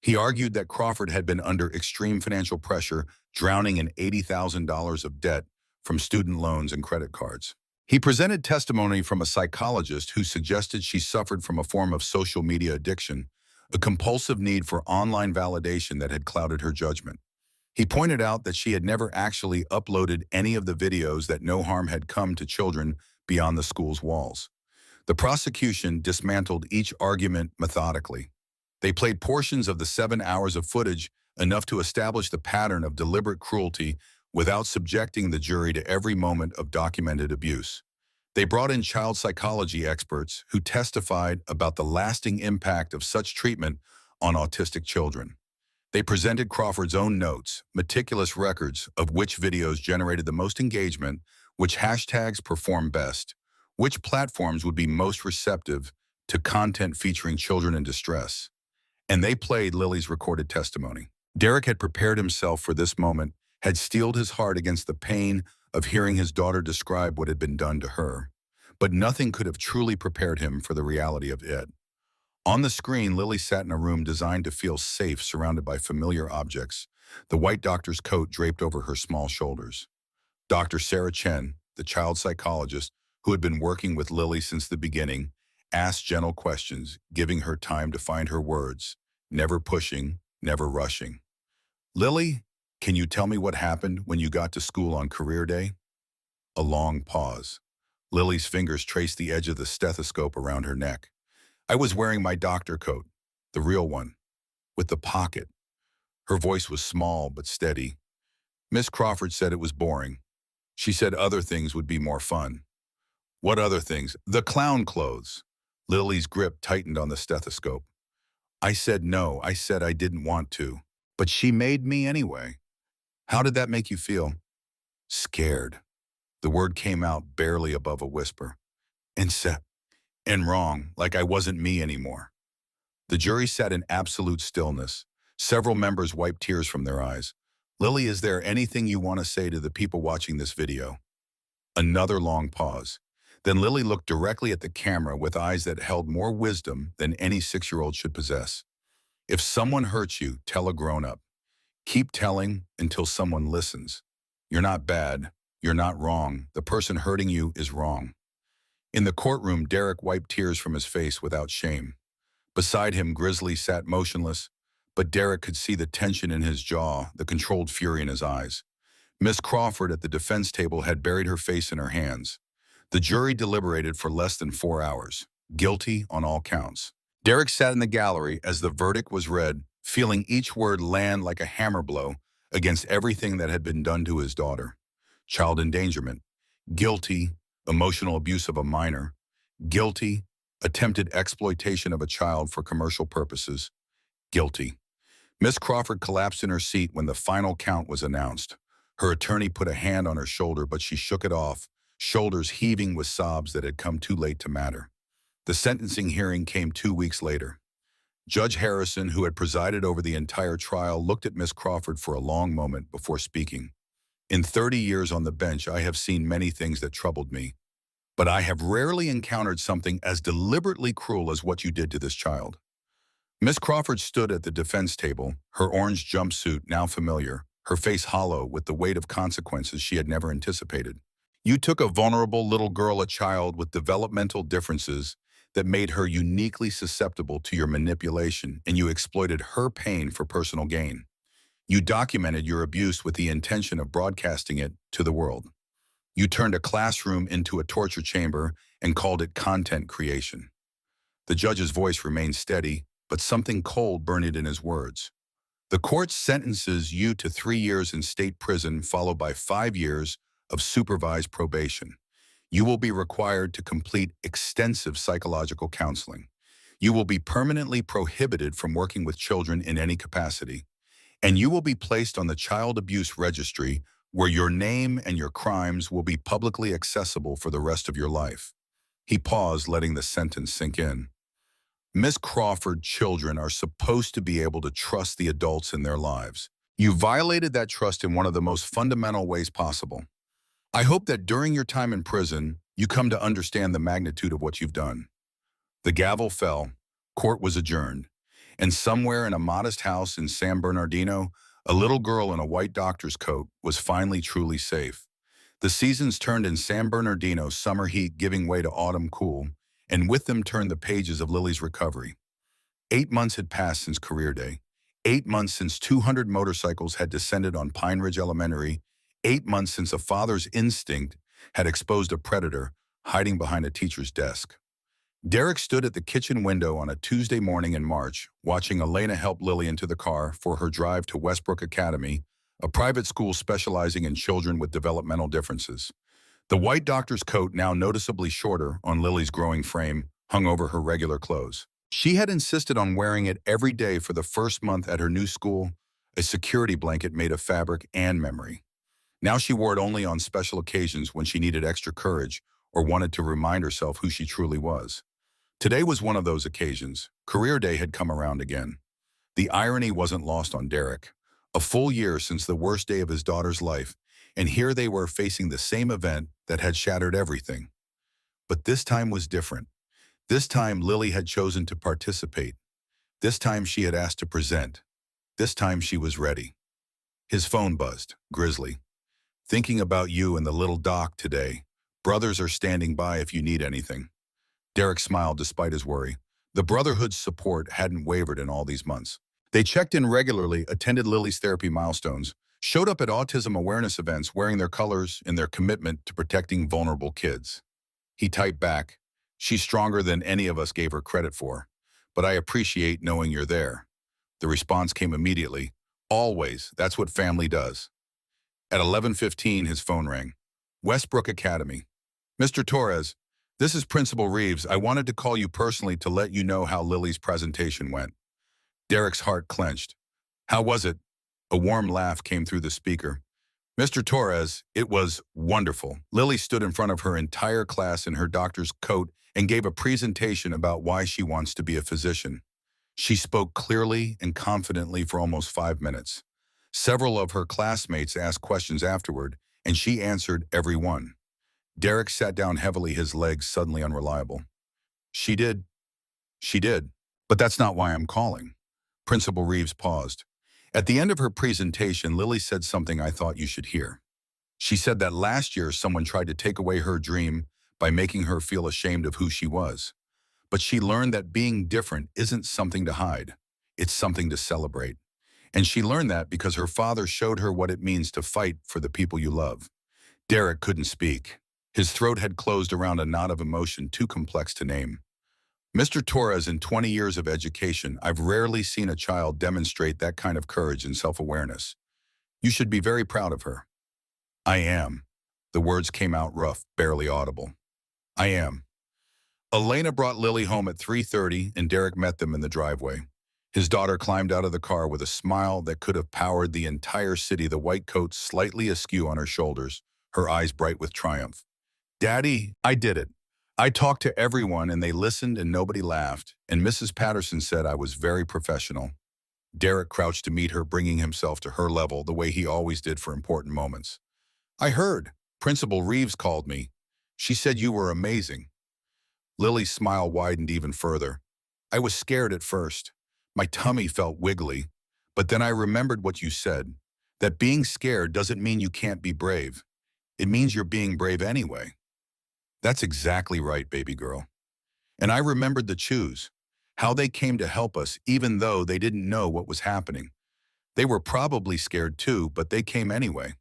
He argued that Crawford had been under extreme financial pressure, drowning in $80,000 of debt from student loans and credit cards. He presented testimony from a psychologist who suggested she suffered from a form of social media addiction, a compulsive need for online validation that had clouded her judgment. He pointed out that she had never actually uploaded any of the videos, that no harm had come to children beyond the school's walls. The prosecution dismantled each argument methodically. They played portions of the 7 hours of footage, enough to establish the pattern of deliberate cruelty without subjecting the jury to every moment of documented abuse. They brought in child psychology experts who testified about the lasting impact of such treatment on autistic children. They presented Crawford's own notes, meticulous records of which videos generated the most engagement, which hashtags performed best, which platforms would be most receptive to content featuring children in distress. And they played Lily's recorded testimony. Derek had prepared himself for this moment, had steeled his heart against the pain of hearing his daughter describe what had been done to her. But nothing could have truly prepared him for the reality of it. On the screen, Lily sat in a room designed to feel safe, surrounded by familiar objects, the white doctor's coat draped over her small shoulders. Dr. Sarah Chen, the child psychologist who had been working with Lily since the beginning, asked gentle questions, giving her time to find her words, never pushing, never rushing. "Lily, can you tell me what happened when you got to school on Career Day?" A long pause. Lily's fingers traced the edge of the stethoscope around her neck. "I was wearing my doctor coat, the real one, with the pocket." Her voice was small but steady. "Miss Crawford said it was boring. She said other things would be more fun." "What other things?" "The clown clothes." Lily's grip tightened on the stethoscope. "I said no. I said I didn't want to. But she made me anyway." "How did that make you feel?" "Scared." The word came out barely above a whisper. "And set. And wrong, like I wasn't me anymore." The jury sat in absolute stillness. Several members wiped tears from their eyes. "Lily, is there anything you want to say to the people watching this video?" Another long pause. Then Lily looked directly at the camera with eyes that held more wisdom than any 6-year-old should possess. "If someone hurts you, tell a grown-up. Keep telling until someone listens. You're not bad. You're not wrong. The person hurting you is wrong." In the courtroom, Derek wiped tears from his face without shame. Beside him, Grizzly sat motionless, but Derek could see the tension in his jaw, the controlled fury in his eyes. Miss Crawford at the defense table had buried her face in her hands. The jury deliberated for less than 4 hours, guilty on all counts. Derek sat in the gallery as the verdict was read, feeling each word land like a hammer blow against everything that had been done to his daughter. Child endangerment, guilty, emotional abuse of a minor, guilty, attempted exploitation of a child for commercial purposes, guilty. Miss Crawford collapsed in her seat when the final count was announced. Her attorney put a hand on her shoulder, but she shook it off, shoulders heaving with sobs that had come too late to matter. The sentencing hearing came 2 weeks later. Judge Harrison, who had presided over the entire trial, looked at Miss Crawford for a long moment before speaking. In 30 years on the bench, I have seen many things that troubled me, but I have rarely encountered something as deliberately cruel as what you did to this child. Miss Crawford stood at the defense table, her orange jumpsuit now familiar, her face hollow with the weight of consequences she had never anticipated. You took a vulnerable little girl, a child with developmental differences that made her uniquely susceptible to your manipulation, and you exploited her pain for personal gain. You documented your abuse with the intention of broadcasting it to the world. You turned a classroom into a torture chamber and called it content creation. The judge's voice remained steady, but something cold burned in his words. The court sentences you to 3 years in state prison, followed by 5 years of supervised probation. You will be required to complete extensive psychological counseling. You will be permanently prohibited from working with children in any capacity. And you will be placed on the child abuse registry, where your name and your crimes will be publicly accessible for the rest of your life. He paused, letting the sentence sink in. Miss Crawford, children are supposed to be able to trust the adults in their lives. You violated that trust in one of the most fundamental ways possible. I hope that during your time in prison, you come to understand the magnitude of what you've done. The gavel fell, court was adjourned, and somewhere in a modest house in San Bernardino, a little girl in a white doctor's coat was finally truly safe. The seasons turned in San Bernardino, summer heat giving way to autumn cool, and with them turned the pages of Lily's recovery. 8 months had passed since career day. 8 months since 200 motorcycles had descended on Pine Ridge Elementary. 8 months since a father's instinct had exposed a predator hiding behind a teacher's desk. Derek stood at the kitchen window on a Tuesday morning in March, watching Elena help Lily into the car for her drive to Westbrook Academy, a private school specializing in children with developmental differences. The white doctor's coat, now noticeably shorter on Lily's growing frame, hung over her regular clothes. She had insisted on wearing it every day for the first month at her new school, a security blanket made of fabric and memory. Now she wore it only on special occasions when she needed extra courage or wanted to remind herself who she truly was. Today was one of those occasions. Career day had come around again. The irony wasn't lost on Derek. A full year since the worst day of his daughter's life, and here they were facing the same event that had shattered everything. But this time was different. This time Lily had chosen to participate. This time she had asked to present. This time she was ready. His phone buzzed. Grizzly. Thinking about you and the little doc today. Brothers are standing by if you need anything. Derek smiled despite his worry. The Brotherhood's support hadn't wavered in all these months. They checked in regularly, attended Lily's therapy milestones, showed up at autism awareness events wearing their colors in their commitment to protecting vulnerable kids. He typed back, "She's stronger than any of us gave her credit for, but I appreciate knowing you're there." The response came immediately, "Always, that's what family does." At 11:15, his phone rang. Westbrook Academy. "Mr. Torres, this is Principal Reeves. I wanted to call you personally to let you know how Lily's presentation went." Derek's heart clenched. "How was it?" A warm laugh came through the speaker. "Mr. Torres, it was wonderful." Lily stood in front of her entire class in her doctor's coat and gave a presentation about why she wants to be a physician. She spoke clearly and confidently for almost 5 minutes. Several of her classmates asked questions afterward, and she answered every one. Derek sat down heavily, his legs suddenly unreliable. She did. But that's not why I'm calling." Principal Reeves paused. At the end of her presentation, Lily said something I thought you should hear. She said that last year someone tried to take away her dream by making her feel ashamed of who she was. But she learned that being different isn't something to hide. It's something to celebrate. And she learned that because her father showed her what it means to fight for the people you love. Derek couldn't speak. His throat had closed around a knot of emotion too complex to name. Mr. Torres, in 20 years of education, I've rarely seen a child demonstrate that kind of courage and self-awareness. You should be very proud of her. I am. The words came out rough, barely audible. I am. Elena brought Lily home at 3:30 and Derek met them in the driveway. His daughter climbed out of the car with a smile that could have powered the entire city, the white coat slightly askew on her shoulders, her eyes bright with triumph. Daddy, I did it. I talked to everyone and they listened and nobody laughed, and Mrs. Patterson said I was very professional. Derek crouched to meet her, bringing himself to her level the way he always did for important moments. I heard. Principal Reeves called me. She said you were amazing. Lily's smile widened even further. I was scared at first. My tummy felt wiggly. But then I remembered what you said, that being scared doesn't mean you can't be brave. It means you're being brave anyway. That's exactly right, baby girl. And I remembered the Chews, how they came to help us even though they didn't know what was happening. They were probably scared too, but they came anyway.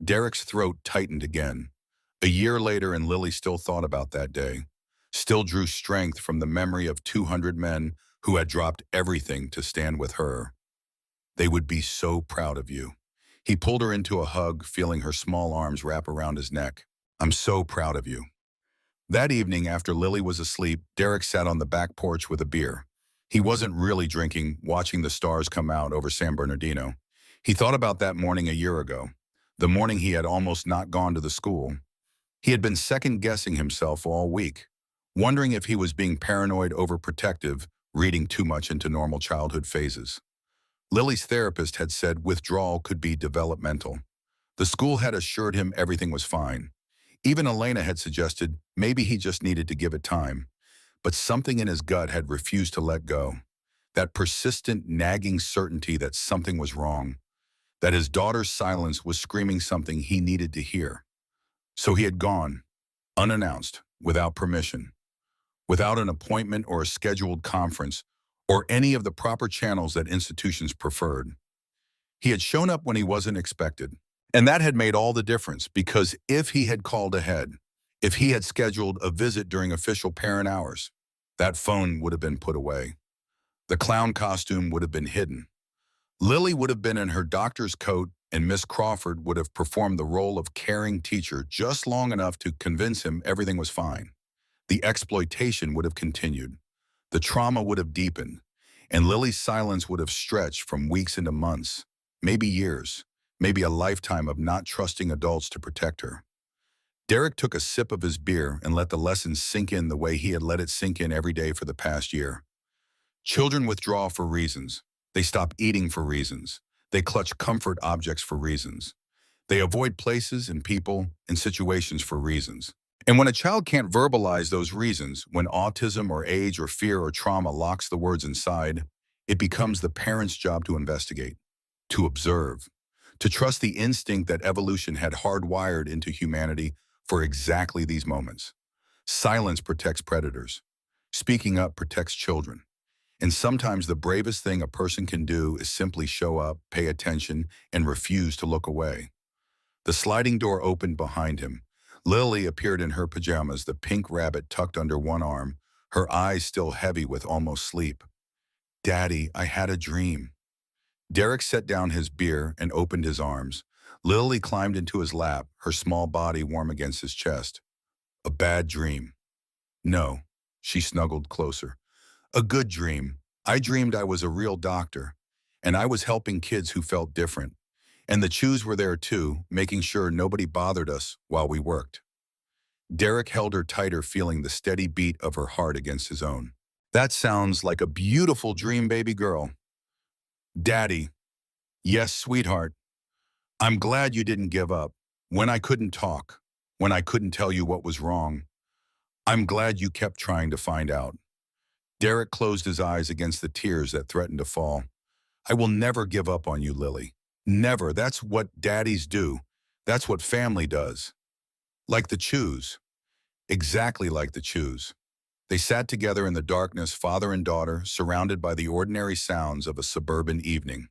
Derek's throat tightened again. A year later, and Lily still thought about that day, still drew strength from the memory of 200 men who had dropped everything to stand with her. They would be so proud of you. He pulled her into a hug, feeling her small arms wrap around his neck. I'm so proud of you. That evening, after Lily was asleep, Derek sat on the back porch with a beer. He wasn't really drinking, watching the stars come out over San Bernardino. He thought about that morning a year ago, the morning he had almost not gone to the school. He had been second-guessing himself all week, wondering if he was being paranoid, overprotective, reading too much into normal childhood phases. Lily's therapist had said withdrawal could be developmental. The school had assured him everything was fine. Even Elena had suggested maybe he just needed to give it time. But something in his gut had refused to let go. That persistent, nagging certainty that something was wrong, that his daughter's silence was screaming something he needed to hear. So he had gone, unannounced, without permission, without an appointment or a scheduled conference, or any of the proper channels that institutions preferred. He had shown up when he wasn't expected. And that had made all the difference, because if he had called ahead, if he had scheduled a visit during official parent hours, that phone would have been put away. The clown costume would have been hidden. Lily would have been in her doctor's coat, and Miss Crawford would have performed the role of caring teacher just long enough to convince him everything was fine. The exploitation would have continued. The trauma would have deepened, and Lily's silence would have stretched from weeks into months, maybe years, maybe a lifetime of not trusting adults to protect her. Derek took a sip of his beer and let the lesson sink in the way he had let it sink in every day for the past year. Children withdraw for reasons. They stop eating for reasons. They clutch comfort objects for reasons. They avoid places and people and situations for reasons. And when a child can't verbalize those reasons, when autism or age or fear or trauma locks the words inside, it becomes the parent's job to investigate, to observe, to trust the instinct that evolution had hardwired into humanity for exactly these moments. Silence protects predators. Speaking up protects children. And sometimes the bravest thing a person can do is simply show up, pay attention, and refuse to look away. The sliding door opened behind him. Lily appeared in her pajamas, the pink rabbit tucked under one arm, her eyes still heavy with almost sleep. Daddy, I had a dream. Derek set down his beer and opened his arms. Lily climbed into his lap, her small body warm against his chest. A bad dream. No, she snuggled closer. A good dream. I dreamed I was a real doctor, and I was helping kids who felt different. And the Chews were there too, making sure nobody bothered us while we worked. Derek held her tighter, feeling the steady beat of her heart against his own. That sounds like a beautiful dream, baby girl. Daddy. Yes, sweetheart. I'm glad you didn't give up. When I couldn't talk, when I couldn't tell you what was wrong, I'm glad you kept trying to find out. Derek closed his eyes against the tears that threatened to fall. I will never give up on you, Lily. Never. That's what daddies do. That's what family does. Like the Chews. Exactly like the Chews. They sat together in the darkness, father and daughter, surrounded by the ordinary sounds of a suburban evening.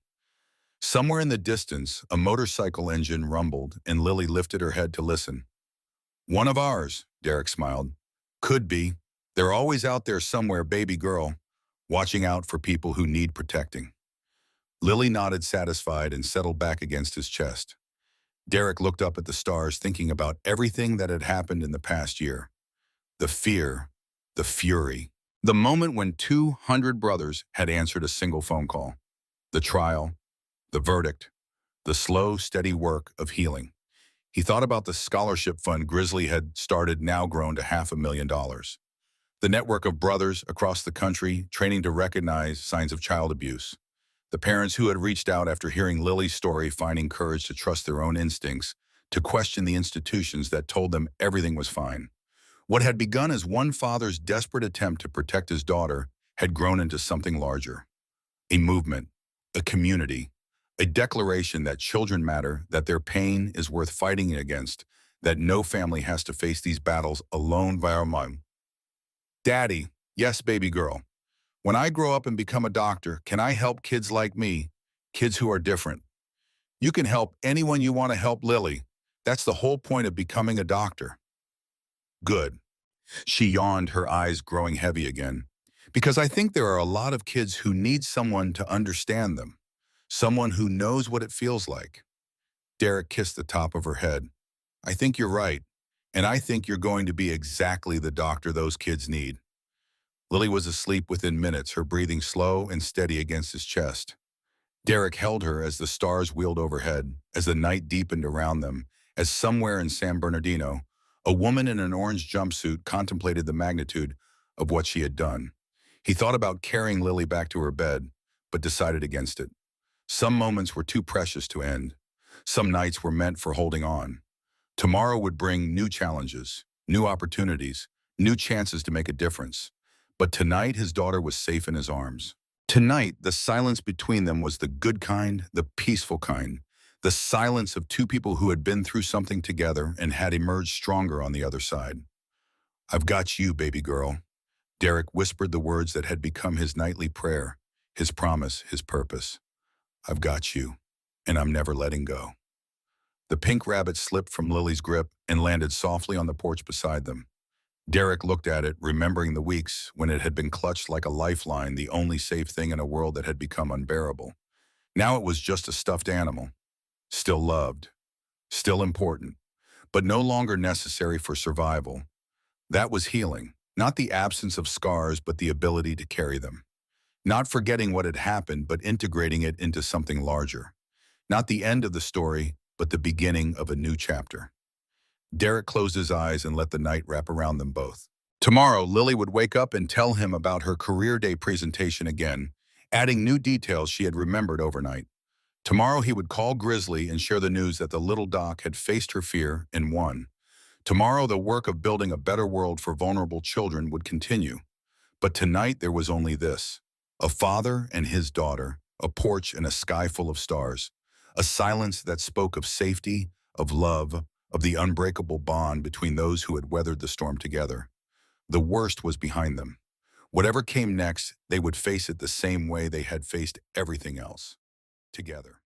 Somewhere in the distance, a motorcycle engine rumbled, and Lily lifted her head to listen. One of ours, Derek smiled. Could be. They're always out there somewhere, baby girl, watching out for people who need protecting. Lily nodded satisfied and settled back against his chest. Derek looked up at the stars, thinking about everything that had happened in the past year. The fear, the fury, the moment when 200 brothers had answered a single phone call. The trial, the verdict, the slow, steady work of healing. He thought about the scholarship fund Grizzly had started, now grown to $500,000. The network of brothers across the country training to recognize signs of child abuse. The parents who had reached out after hearing Lily's story, finding courage to trust their own instincts, to question the institutions that told them everything was fine. What had begun as one father's desperate attempt to protect his daughter had grown into something larger. A movement, a community, a declaration that children matter, that their pain is worth fighting against, that no family has to face these battles alone via mom. Daddy, yes, baby girl. When I grow up and become a doctor, can I help kids like me, kids who are different? You can help anyone you want to help, Lily. That's the whole point of becoming a doctor. Good. She yawned, her eyes growing heavy again. Because I think there are a lot of kids who need someone to understand them. Someone who knows what it feels like. Derek kissed the top of her head. I think you're right. And I think you're going to be exactly the doctor those kids need. Lily was asleep within minutes, her breathing slow and steady against his chest. Derek held her as the stars wheeled overhead, as the night deepened around them, as somewhere in San Bernardino, a woman in an orange jumpsuit contemplated the magnitude of what she had done. He thought about carrying Lily back to her bed, but decided against it. Some moments were too precious to end. Some nights were meant for holding on. Tomorrow would bring new challenges, new opportunities, new chances to make a difference. But tonight his daughter was safe in his arms. Tonight, the silence between them was the good kind, the peaceful kind. The silence of two people who had been through something together and had emerged stronger on the other side. I've got you, baby girl. Derek whispered the words that had become his nightly prayer, his promise, his purpose. I've got you, and I'm never letting go. The pink rabbit slipped from Lily's grip and landed softly on the porch beside them. Derek looked at it, remembering the weeks when it had been clutched like a lifeline, the only safe thing in a world that had become unbearable. Now it was just a stuffed animal, still loved, still important, but no longer necessary for survival. That was healing, not the absence of scars, but the ability to carry them. Not forgetting what had happened, but integrating it into something larger. Not the end of the story, but the beginning of a new chapter. Derek closed his eyes and let the night wrap around them both. Tomorrow, Lily would wake up and tell him about her career day presentation again, adding new details she had remembered overnight. Tomorrow he would call Grizzly and share the news that the little doc had faced her fear and won. Tomorrow the work of building a better world for vulnerable children would continue. But tonight there was only this: a father and his daughter, a porch and a sky full of stars, a silence that spoke of safety, of love, of the unbreakable bond between those who had weathered the storm together. The worst was behind them. Whatever came next, they would face it the same way they had faced everything else, together.